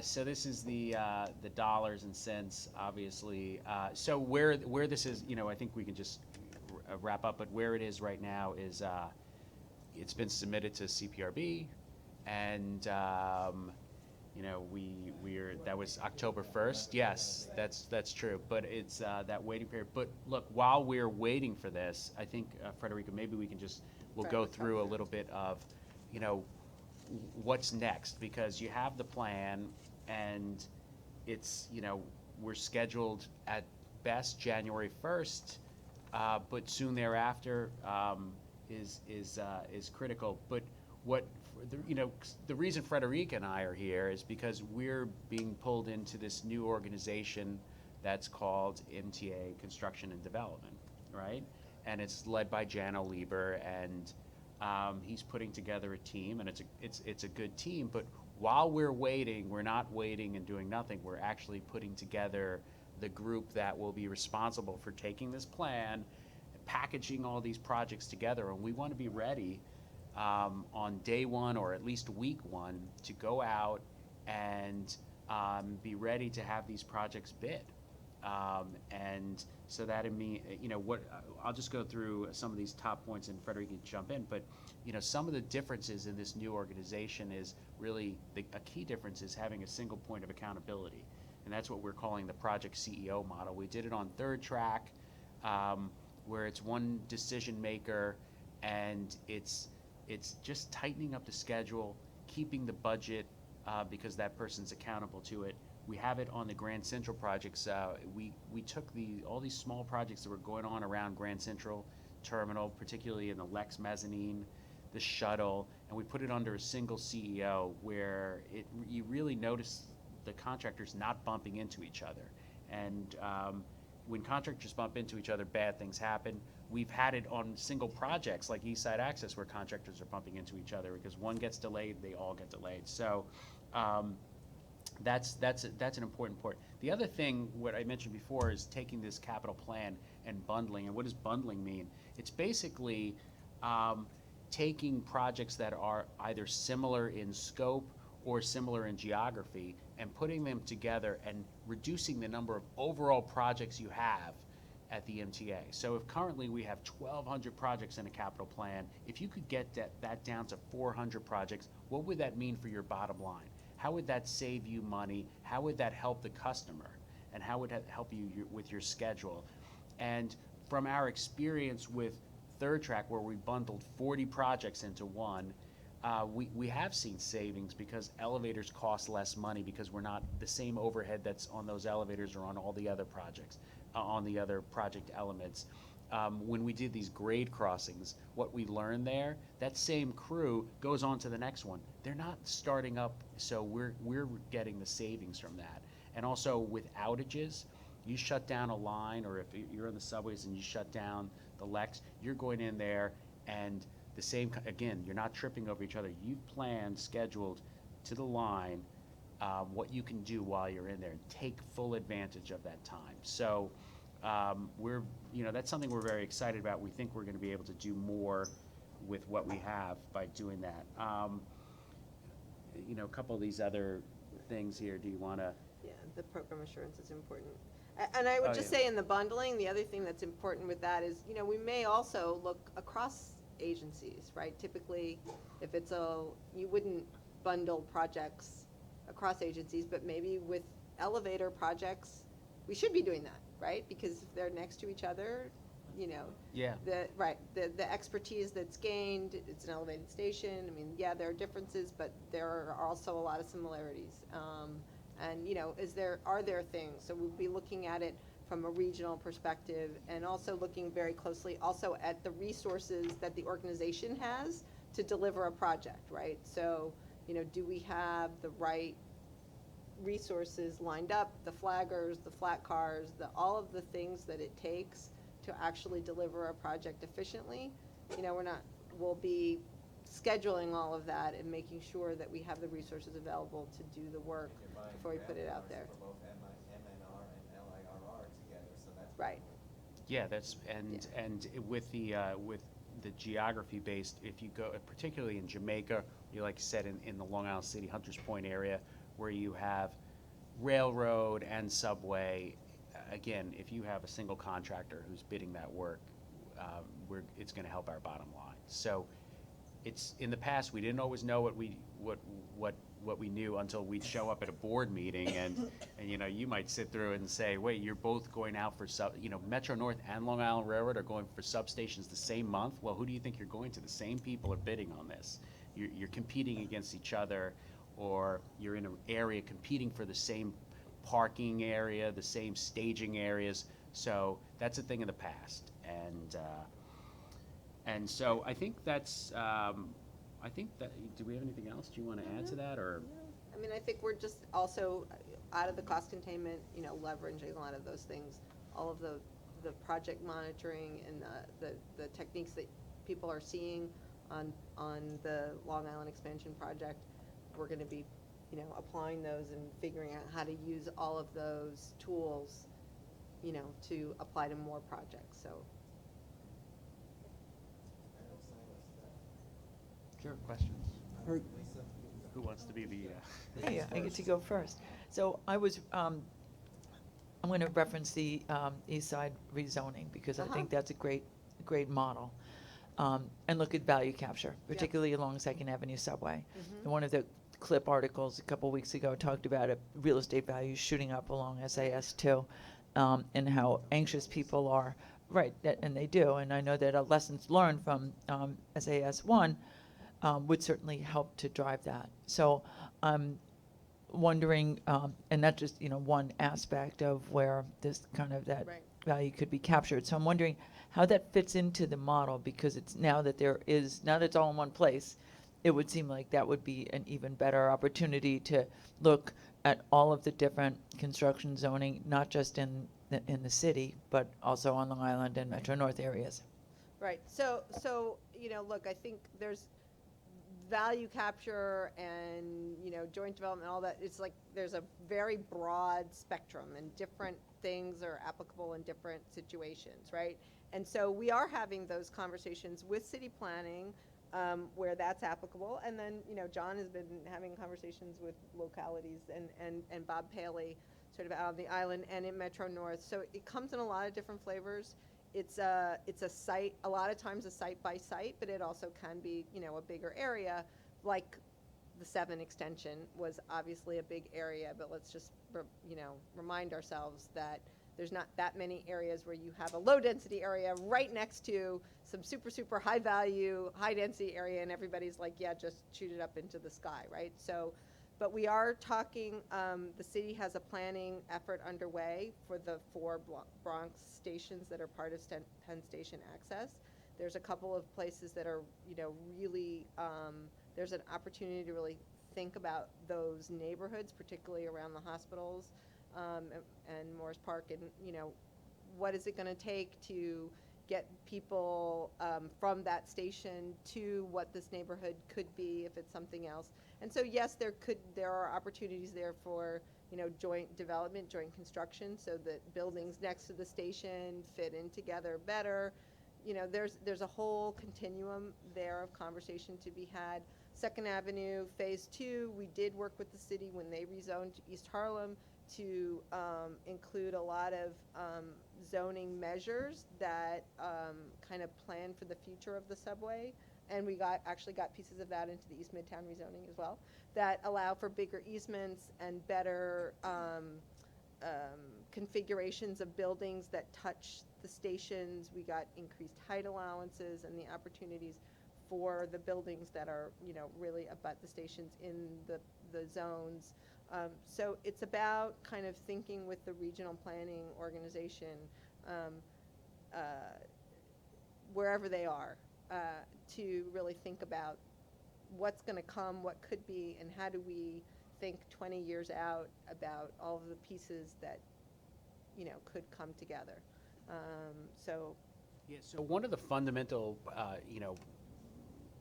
So this is the dollars and cents, obviously. So where this is, I think we can just wrap up, but where it is right now is, it's been submitted to CPRB, and, that was October 1st. Yes, that's true, but it's that waiting period. But look, while we're waiting for this, I think, Frederica, maybe we'll Right, go let's go through a through. little bit of, what's next, because you have the plan, and it's, we're scheduled at best January 1st, but soon thereafter is critical. But the reason Frederica and I are here is because we're being pulled into this new organization that's called MTA Construction and Development, right? And it's led by Jan O'Lieber, and he's putting together a team, and it's a good team. But while we're waiting, we're not waiting and doing nothing. We're actually putting together the group that will be responsible for taking this plan, packaging all these projects together, and we want to be ready on day one or at least week one to go out and be ready to have these projects bid. And so that I'll just go through some of these top points, and Frederica can jump in, but some of the differences in this new organization is really, a key difference is having a single point of accountability. And that's what we're calling the project CEO model. We did it on Third Track, where it's one decision maker, and it's just tightening up the schedule, keeping the budget, because that person's accountable to it. We have it on the Grand Central projects. We took all these small projects that were going on around Grand Central Terminal, particularly in the Lex Mezzanine, the shuttle, and we put it under a single CEO, where you really notice the contractors not bumping into each other. And when contractors bump into each other, bad things happen. We've had it on single projects like East Side Access, where contractors are bumping into each other because one gets delayed, they all get delayed. So that's an important part. The other thing, what I mentioned before, is taking this capital plan and bundling. And what does bundling mean? It's basically taking projects that are either similar in scope or similar in geography and putting them together and reducing the number of overall projects you have at the MTA. So if currently we have 1,200 projects in a capital plan, if you could get that down to 400 projects, what would that mean for your bottom line? How would that save you money? How would that help the customer? And how would that help you with your schedule? And from our experience with Third Track, where we bundled 40 projects into one, we have seen savings because elevators cost less money because we're not the same overhead that's on those elevators or on all the other projects, on the other project elements. When we did these grade crossings, what we learned there, that same crew goes on to the next one. They're not starting up, so we're getting the savings from that. And also with outages, you shut down a line, or if you're in the subways and you shut down the Lex, you're going in there and the same, again, you're not tripping over each other. You've planned, scheduled to the line what you can do while you're in there, and take full advantage of that time. So that's something we're very excited about. We think we're going to be able to do more with what we have by doing that. A couple of these other things here. Do you want to? Yeah, the program assurance is important. And I would just say in the bundling, the other thing that's important with that is, we may also look across agencies, right? Typically, if you wouldn't bundle projects across agencies, but maybe with elevator projects, we should be doing that, right? Because if they're next to each other, you know, Yeah. the expertise that's gained. It's an elevated station. I mean, yeah, there are differences, but there are also a lot of similarities. And, you know, are there things? So we'll be looking at it from a regional perspective, and also looking very closely also at the resources that the organization has to deliver a project, right? So, you know, do we have the right resources lined up, the flaggers, the flat cars, all of the things that it takes to actually deliver a project efficiently? You know, we'll be scheduling all of that and making sure that we have the resources available to do the work before we put it out there. Right. Yeah, that's, and with the geography based, if you go, particularly in Jamaica, you like you said, in the Long Island City, Hunters Point area, where you have railroad and subway, again, if you have a single contractor who's bidding that work, it's gonna help our bottom line. So it's, in the past, we didn't always know what we knew until we'd show up at a board meeting, and you know, you might sit through and say, wait, you're both going out for Metro North and Long Island Railroad are going for substations the same month? Well, who do you think you're going to? The same people are bidding on this. You're competing against each other, or you're in an area competing for the same parking area, the same staging areas. So that's a thing of the past, and so I think that's. Do we have anything else? Do you want to add to that, or? I mean, I think we're just also out of the cost containment, you know, leveraging a lot of those things, all of the project monitoring and the techniques that people are seeing on the Long Island expansion project. We're going to be, you know, applying those and figuring out how to use all of those tools, you know, to apply to more projects. So. Sure, questions? Who wants to be the? Hey, I get to go first. So I was, I'm going to reference the East Side rezoning, because I think that's a great model. And look at value capture, particularly along Second Avenue subway. And one of the clip articles a couple weeks ago talked about real estate values shooting up along SAS 2, and how anxious people are. Right, and they do. And I know that lessons learned from SAS 1 would certainly help to drive that. So I'm wondering, and that's just, you know, one aspect of where this kind of that value could be captured. So I'm wondering how that fits into the model, because it's now that it's all in one place, it would seem like that would be an even better opportunity to look at all of the different construction zoning, not just in the city, but also on Long Island and Metro North areas. Right. So you know, look, I think there's value capture and, you know, joint development, all that. It's like there's a very broad spectrum, and different things are applicable in different situations, right? And so we are having those conversations with city planning, where that's applicable. And then, you know, John has been having conversations with localities, and Bob Paley sort of out on the island and in Metro North. So it comes in a lot of different flavors. It's a site, a lot of times a site by site, but it also can be, you know, a bigger area, like the 7 extension was obviously a big area, but let's just, you know, remind ourselves that there's not that many areas where you have a low density area right next to some super, super high value, high density area, and everybody's like, yeah, just shoot it up into the sky, right? So, but we are talking, the city has a planning effort underway for the 4 Bronx stations that are part of Penn Station Access. There's a couple of places that are, you know, really, there's an opportunity to really think about those neighborhoods, particularly around the hospitals, and Morris Park, and, you know, what is it going to take to get people from that station to what this neighborhood could be if it's something else. And so yes, there are opportunities there for, you know, joint development, joint construction, so that buildings next to the station fit in together better. You know, there's a whole continuum there of conversation to be had. Second Avenue Phase 2, we did work with the city when they rezoned East Harlem to include a lot of zoning measures that kind of plan for the future of the subway. And we actually got pieces of that into the East Midtown rezoning as well, that allow for bigger easements and better configurations of buildings that touch the stations. We got increased height allowances and the opportunities for the buildings that are, really abut the stations in the zones. So it's about kind of thinking with the regional planning organization, wherever they are, to really think about what's going to come, what could be, and how do we think 20 years out about all of the pieces that, could come together. So Yeah, so one of the fundamental,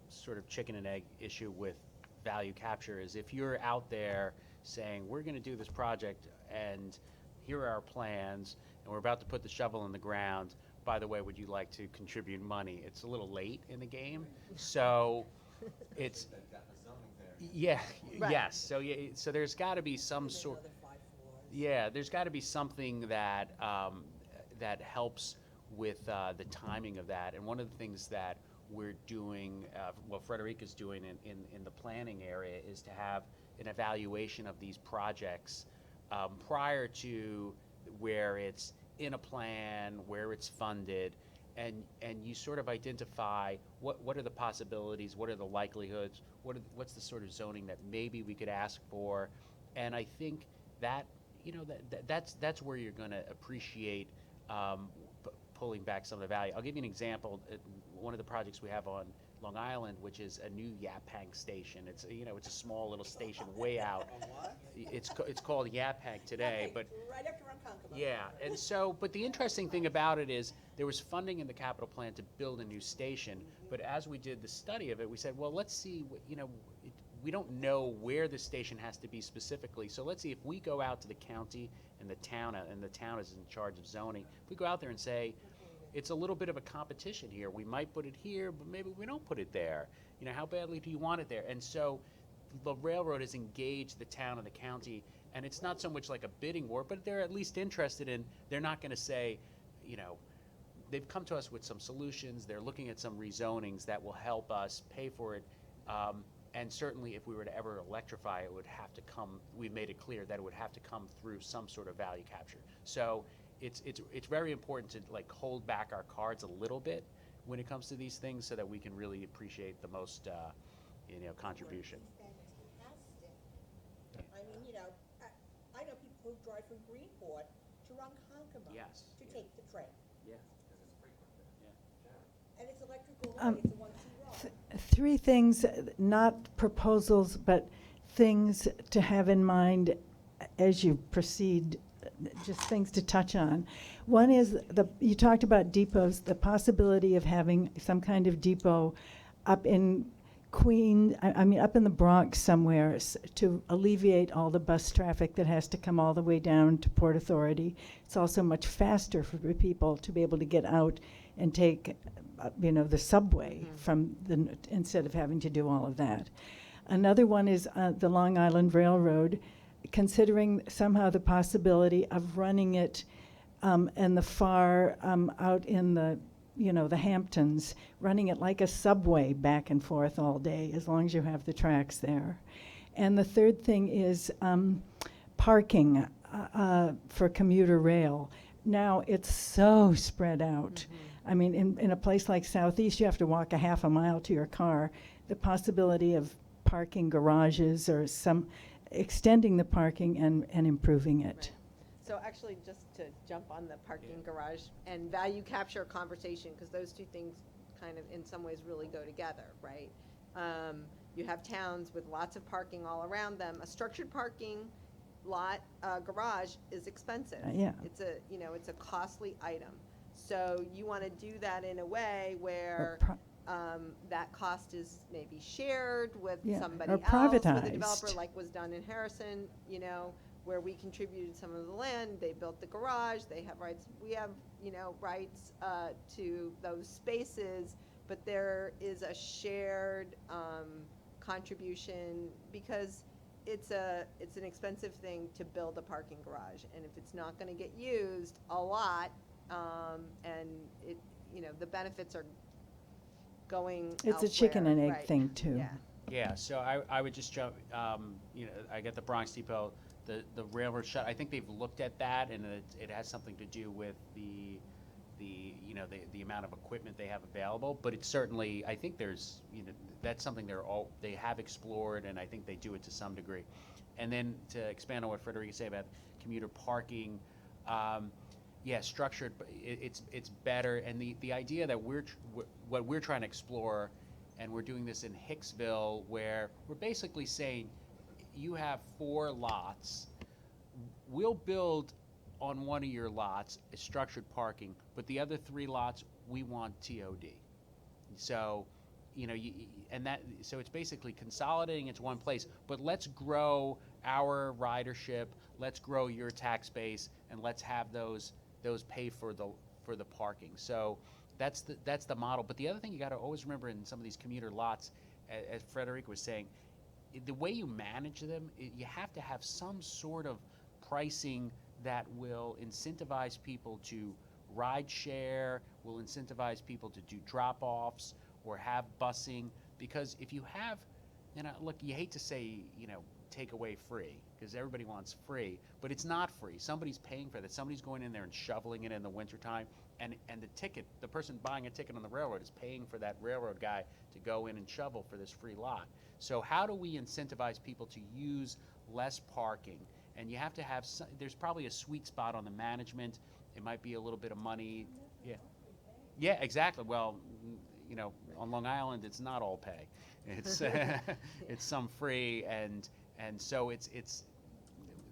sort of chicken and egg issue with value capture is if you're out there saying, we're going to do this project and here are our plans and we're about to put the shovel in the ground, by the way, would you like to contribute money? It's a little late in the game. So it's, yeah, Right. yes. So, yeah, so there's got to be some sort, yeah, there's got to be something that, that helps with the timing of that. And one of the things that we're doing, what Frederica's doing in the planning area is to have an evaluation of these projects prior to where it's in a plan, where it's funded, and you sort of identify what are the possibilities, what are the likelihoods, what's the sort of zoning that maybe we could ask for. And I think that, that's where you're going to appreciate pulling back some of the value. I'll give you an example. One of the projects we have on Long Island, which is a new Yaphank station. It's it's a small little station way out. It's called Yaphank today, but Right after Ronkonkoma. yeah. And so, but the interesting thing about it is there was funding in the capital plan to build a new station. But as we did the study of it, we said, well, let's see. We don't know where the station has to be specifically. So let's see if we go out to the county and the town is in charge of zoning. If we go out there and say, it's a little bit of a competition here. We might put it here, but maybe we don't put it there. How badly do you want it there? And so the railroad has engaged the town and the county, and it's not so much like a bidding war, but they're at least interested in, they're not going to say, they've come to us with some solutions. They're looking at some rezonings that will help us pay for it. And certainly if we were to ever electrify, it would have to come, we've made it clear that it would have to come through some sort of value capture. So it's very important to hold back our cards a little bit when it comes to these things so that we can really appreciate the most contribution. I mean, I know people who drive from Greenport to Ronkonkoma. Yes. To take the train. Yeah. And it's electrical light, it's a one-two road. Three things, not proposals, but things to have in mind as you proceed, just things to touch on. One is, you talked about depots, the possibility of having some kind of depot up in up in the Bronx somewhere to alleviate all the bus traffic that has to come all the way down to Port Authority. It's also much faster for the people to be able to get out and take the subway from instead of having to do all of that. Another one is the Long Island Railroad, considering somehow the possibility of running it in the far out in the the Hamptons, running it like a subway back and forth all day, as long as you have the tracks there. And the third thing is parking for commuter rail. Now it's so spread out. I mean, in a place like Southeast, you have to walk a half a mile to your car. The possibility of parking garages or extending the parking and improving it. Right. So actually, just to jump on the parking garage and value capture conversation, because those two things kind of in some ways really go together, right? You have towns with lots of parking all around them. A structured parking lot garage is expensive. Yeah. It's a costly item. So you want to do that in a way where that cost is maybe shared with somebody or else, privatized. with a developer, like was done in Harrison, where we contributed some of the land, they built the garage, they have rights, we have, rights to those spaces, but there is a shared contribution because it's an expensive thing to build a parking garage, and if it's not going to get used a lot, and it, the benefits are going It's a chicken and egg thing too. Yeah. Yeah, so I would just jump, I get the Bronx Depot. the railroad shut. I think they've looked at that, and it has something to do with the the amount of equipment they have available. But it's certainly, I think there's, that's something they have explored, and I think they do it to some degree. And then to expand on what Frederica said about commuter parking, yeah, structured, it's better. And the idea that what we're trying to explore, and we're doing this in Hicksville, where we're basically saying, you have 4 lots, we'll build on one of your lots is structured parking, but the other 3 lots, we want TOD. So, so it's basically consolidating into one place, but let's grow our ridership, let's grow your tax base, and let's have those pay for the parking. So that's the model. But the other thing you got to always remember in some of these commuter lots, as Frederica was saying, the way you manage them, you have to have some sort of pricing that will incentivize people to ride share, will incentivize people to do drop-offs or have busing. Because if you have, look, you hate to say, take away free, because everybody wants free, but it's not free. Somebody's paying for that. Somebody's going in there and shoveling it in the wintertime, and the person buying a ticket on the railroad is paying for that railroad guy to go in and shovel for this free lot. So how do we incentivize people to use less parking? And you have to have, there's probably a sweet spot on the management. It might be a little bit of money. Yeah. Yeah, exactly. Well, on Long Island, it's not all pay. It's it's some free, and so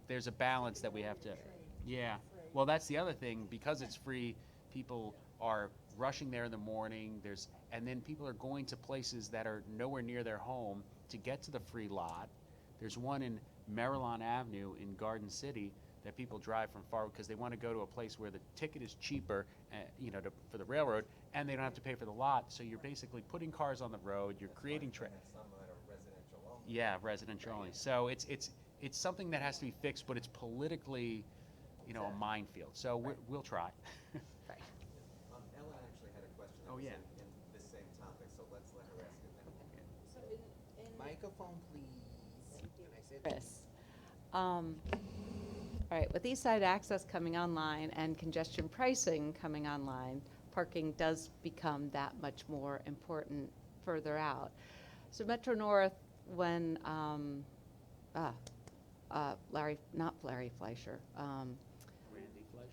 there's a balance that we have to. Yeah. Well, that's the other thing. Because it's free, people are rushing there in the morning. And then people are going to places that are nowhere near their home to get to the free lot. There's one in Maryland Avenue in Garden City that people drive from far because they want to go to a place where the ticket is cheaper, for the railroad, and they don't have to pay for the lot. So you're basically putting cars on the road. You're creating Yeah, residential only. So it's something that has to be fixed, but it's politically, a minefield. So we'll try. Ellen actually had a question that was in this same topic, so let's let her ask it then. Microphone, please. Chris. All right, with East Side Access coming online and congestion pricing coming online, parking does become that much more important further out. So Metro North, when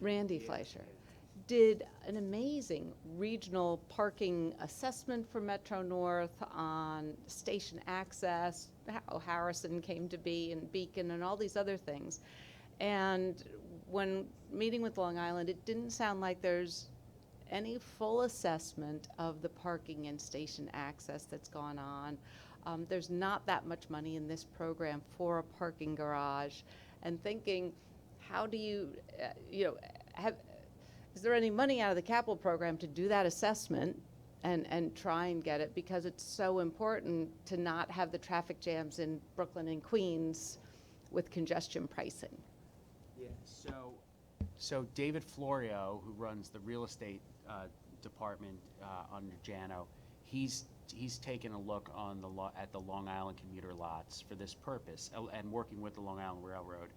Randy Fleischer did an amazing regional parking assessment for Metro North on station access, how Harrison came to be, and Beacon, and all these other things. And when meeting with Long Island, it didn't sound like there's any full assessment of the parking and station access that's gone on. There's not that much money in this program for a parking garage. And thinking, how do you, is there any money out of the capital program to do that assessment and try and get it? Because it's so important to not have the traffic jams in Brooklyn and Queens with congestion pricing. Yeah, so David Florio, who runs the real estate department under Jano, he's taken a look on at the Long Island commuter lots for this purpose, and working with the Long Island Railroad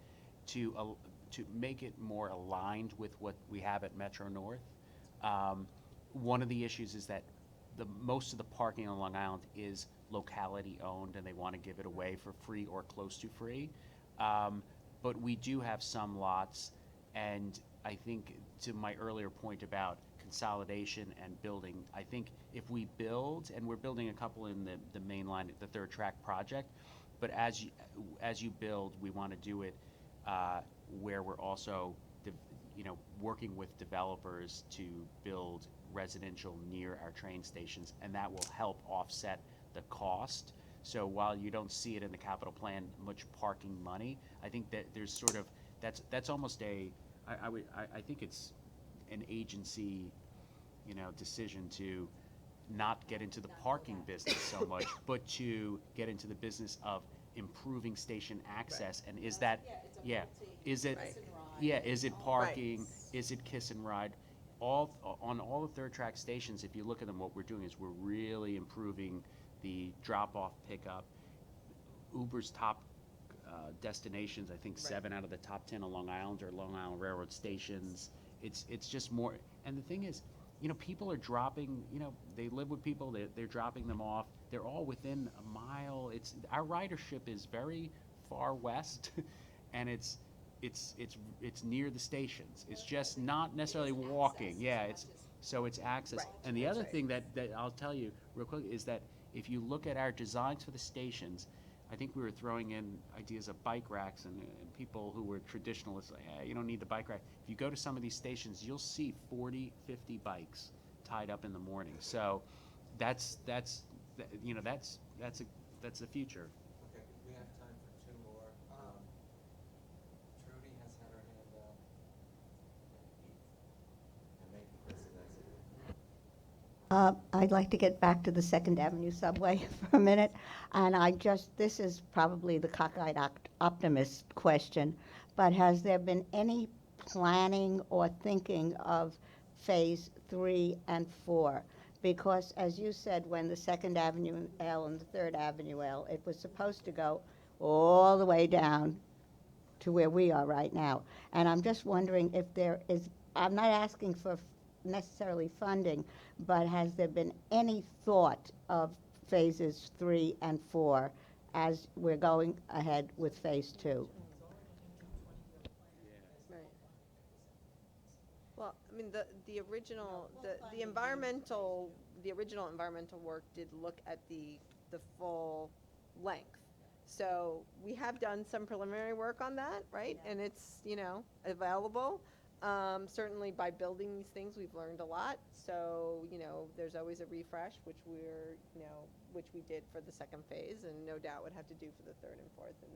to make it more aligned with what we have at Metro North. One of the issues is that most of the parking on Long Island is locality owned, and they want to give it away for free or close to free. But we do have some lots, and I think to my earlier point about consolidation and building, I think if we build, and we're building a couple in the main line, the third track project, but as you build, we want to do it where we're also working with developers to build residential near our train stations, and that will help offset the cost. So while you don't see it in the capital plan, much parking money, I think that there's sort of, that's almost I think it's an agency, decision to not get into the parking business so much, but to get into the business of improving station access. And is that, is it parking? Is it kiss and ride? On all the third track stations, if you look at them, what we're doing is we're really improving the drop-off pickup. Uber's top destinations. I think 7 out of the top 10 on Long Island are Long Island Railroad stations. It's just more, and the thing is, people are dropping, they live with people, they're dropping them off. They're all within a mile. Our ridership is very far west, and it's near the stations. It's just not necessarily walking. Yeah, so it's access. Right. And the other thing that I'll tell you real quick is that if you look at our designs for the stations, I think we were throwing in ideas of bike racks, and people who were traditionalists, like, you don't need the bike rack. If you go to some of these stations, you'll see 40, 50 bikes tied up in the morning. So that's the future. Okay, we have time for 2 more. Trudy has had her hand up. And maybe Chris, and that's it. I'd like to get back to the Second Avenue subway for a minute. And this is probably the cockeyed optimist question, but has there been any planning or thinking of phase 3 and 4? Because as you said, when the Second Avenue L and the Third Avenue L, it was supposed to go all the way down to where we are right now. And I'm just wondering if there is, I'm not asking for necessarily funding, but has there been any thought of phases 3 and 4 as we're going ahead with phase 2? Right. Well, I mean, the original environmental work did look at the full length. So we have done some preliminary work on that, right? Yeah. And it's, available. Certainly by building these things, we've learned a lot. So, there's always a refresh, which which we did for the second phase, and no doubt would have to do for the third and fourth, and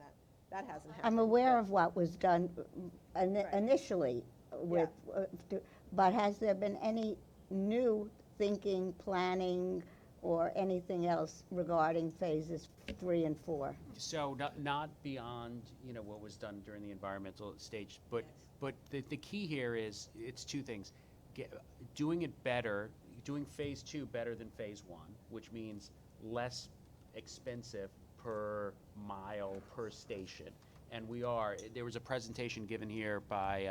that hasn't happened. I'm aware of what was done initially with, but has there been any new thinking, planning, or anything else regarding phases 3 and 4? So not beyond, what was done during the environmental stage, but the key here is, it's 2 things. Doing it better, doing phase 2 better than phase 1, which means less expensive per mile, per station. And there was a presentation given here by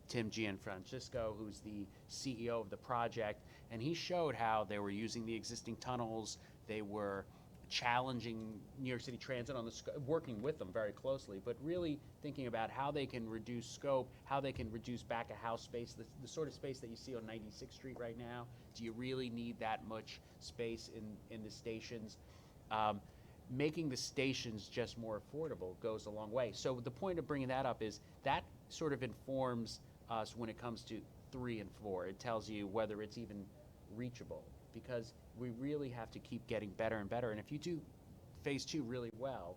Tim Gianfrancesco, who's the CEO of the project, and he showed how they were using the existing tunnels, they were challenging New York City Transit on working with them very closely, but really thinking about how they can reduce scope, how they can reduce back-of-house space, the sort of space that you see on 96th Street right now. Do you really need that much space in the stations? Making the stations just more affordable goes a long way. So the point of bringing that up is that sort of informs us when it comes to 3 and 4. It tells you whether it's even reachable, because we really have to keep getting better and better. And if you do phase 2 really well,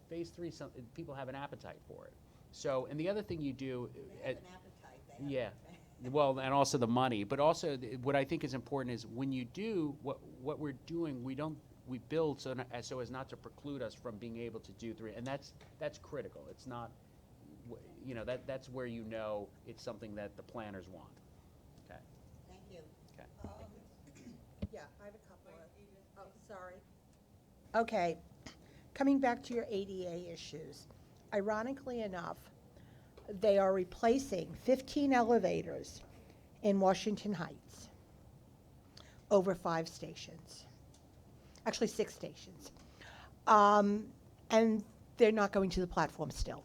phase 3, people have an appetite for it. So, and the other thing you do, yeah, well, and also the money, but also what I think is important is when you do what we're doing, we build so as not to preclude us from being able to do 3, and that's critical. It's not, that's where it's something that the planners want. Okay. Thank you. Okay. Yeah, I have a couple of, sorry. Okay, coming back to your ADA issues. Ironically enough, they are replacing 15 elevators in Washington Heights over 5 stations. Actually, 6 stations. And they're not going to the platform still.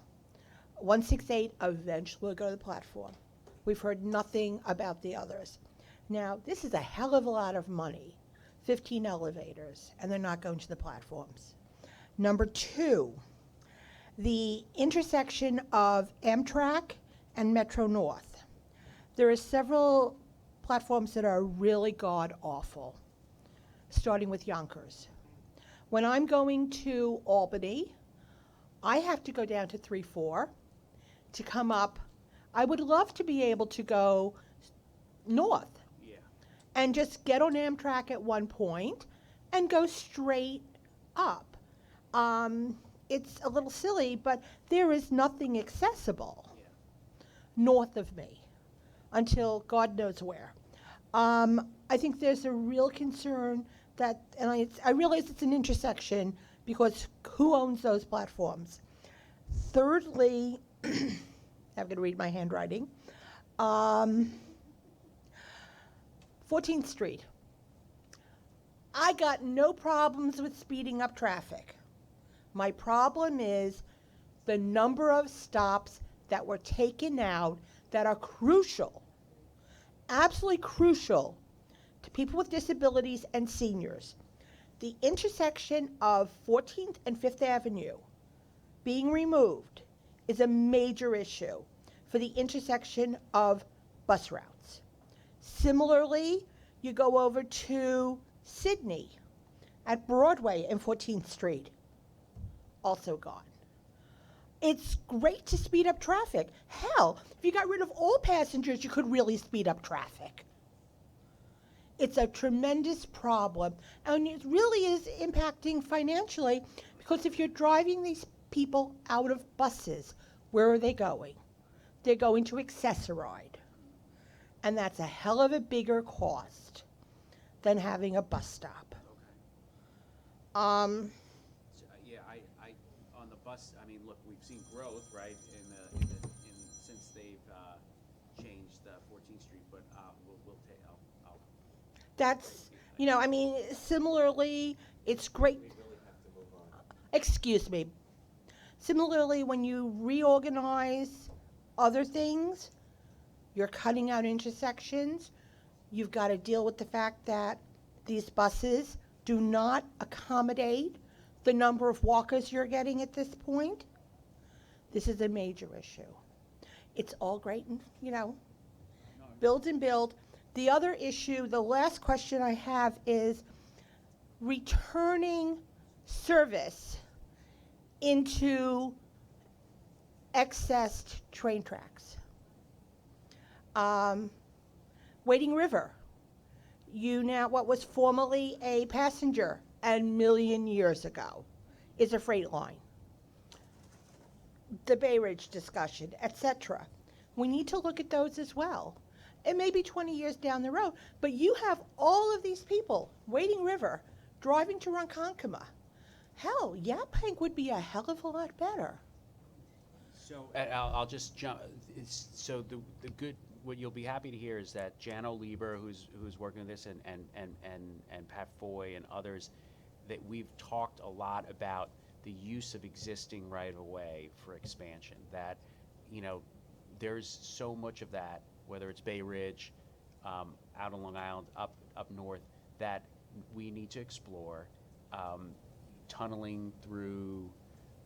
168 eventually will go to the platform. We've heard nothing about the others. Now, this is a hell of a lot of money, 15 elevators, and they're not going to the platforms. Number 2, the intersection of Amtrak and Metro North. There are several platforms that are really god-awful, starting with Yonkers. When I'm going to Albany, I have to go down to 3-4 to come up. I would love to be able to go north. Yeah. And just get on Amtrak at one point and go straight up. It's a little silly, but there is nothing accessible north of me until God knows where. I think there's a real concern that, and I realize it's an intersection because who owns those platforms? Thirdly, I'm going to read my handwriting. 14th Street. I got no problems with speeding up traffic. My problem is the number of stops that were taken out that are crucial, absolutely crucial to people with disabilities and seniors. The intersection of 14th and 5th Avenue being removed is a major issue for the intersection of bus routes. Similarly, you go over to Sydney at Broadway and 14th Street, also gone. It's great to speed up traffic. Hell, if you got rid of all passengers, you could really speed up traffic. It's a tremendous problem, and it really is impacting financially, because if you're driving these people out of buses, where are they going? They're going to Accessoride, and that's a hell of a bigger cost than having a bus stop. Yeah, I, on the bus, I mean, look, we've seen growth, right, in since they've changed 14th Street, but we'll take, I'll. That's, you know, I mean, similarly, it's great. Excuse me. Similarly, when you reorganize other things, you're cutting out intersections. You've got to deal with the fact that these buses do not accommodate the number of walkers you're getting at this point. This is a major issue. It's all great and, you know, build and build. The other issue, the last question I have is returning service into excessed train tracks. Wading River, what was formerly a passenger and million years ago is a freight line. The Bay Ridge discussion, etc. We need to look at those as well. It may be 20 years down the road, but you have all of these people, Wading River, driving to Ronkonkoma. Hell, Yaphank would be a hell of a lot better. So I'll just jump. So the good, what you'll be happy to hear is that Jano Lieber, who's working on this, and Pat Foy and others, that we've talked a lot about the use of existing right of way for expansion. That, you know, there's so much of that, whether it's Bay Ridge, out on Long Island, up north, that we need to explore. Tunneling through,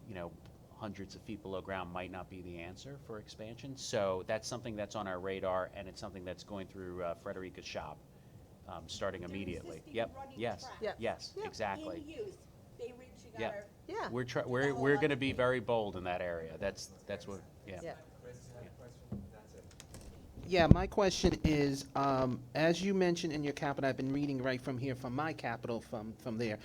you know, hundreds of feet below ground might not be the answer for expansion. So that's something that's on our radar, and it's something that's going through Frederica's shop, starting immediately. Yep. Yes. Yep. Yes. Yep. Exactly. In use, Bay Ridge, you Yep. Yeah. We're going to be very bold in that area. That's what. Yeah. Yeah. Yeah, my question is, as you mentioned in your capital, I've been reading right from here, from my capital, from there.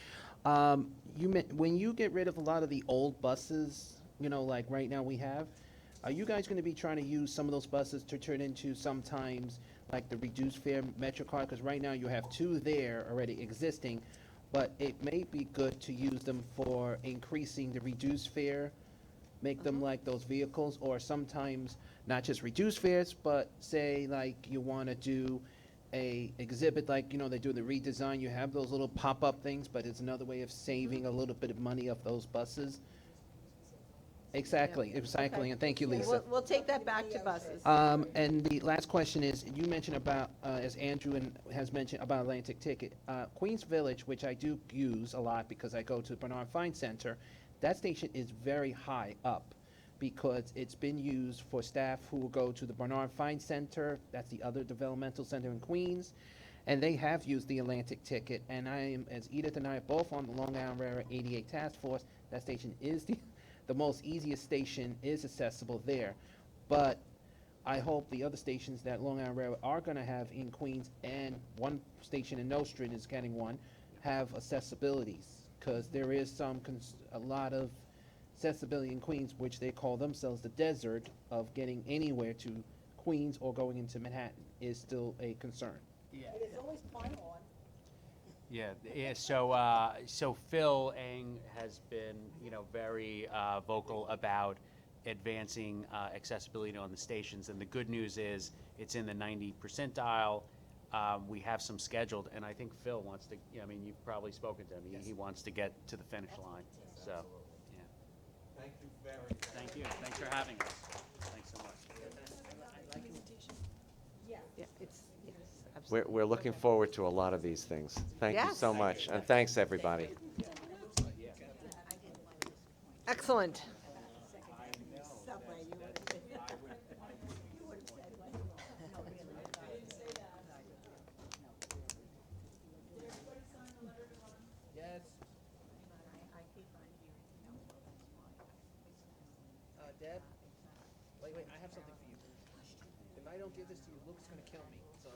When you get rid of a lot of the old buses, you know, like right now we have, are you guys going to be trying to use some of those buses to turn into sometimes like the reduced fare MetroCard? Because right now you have two there already existing, but it may be good to use them for increasing the reduced fare, make them like those vehicles, or sometimes not just reduced fares, but say like you want to do a exhibit, like, you know, they do the redesign, you have those little pop-up things, but it's another way of saving a little bit of money off those buses. Exactly, Okay. and thank you, Lisa. We'll take that back to buses. And the last question is, you mentioned about, as Andrew has mentioned, about Atlantic Ticket. Queens Village, which I do use a lot because I go to the Bernard Fine Center, that station is very high up because it's been used for staff who will go to the Bernard Fine Center, that's the other developmental center in Queens, and they have used the Atlantic Ticket. And I am, as Edith and I are both on the Long Island Railroad 88 Task Force, that station is the most easiest station, is accessible there. But I hope the other stations that Long Island Railroad are going to have in Queens, and one station in Nostrand is getting one, have accessibilities, because there is a lot of accessibility in Queens, which they call themselves the desert of getting anywhere to Queens or going into Manhattan, is still a concern. It is always time on. Yeah. So Phil Eng has been, very vocal about advancing accessibility on the stations, and the good news is it's in the 90 percentile. We have some scheduled, and I think Phil wants to. You've probably spoken to him. He wants to get to the finish line. So, yeah. Thank you very much. Thank you. Thanks for having us. Thanks so much. Yeah, it's, yes, We're looking forward to a lot of these things. Thank you Yes. so much, and thanks, everybody. excellent. Yes. Deb, wait, I have something for you. If I don't give this to you, Luke's gonna kill me, so.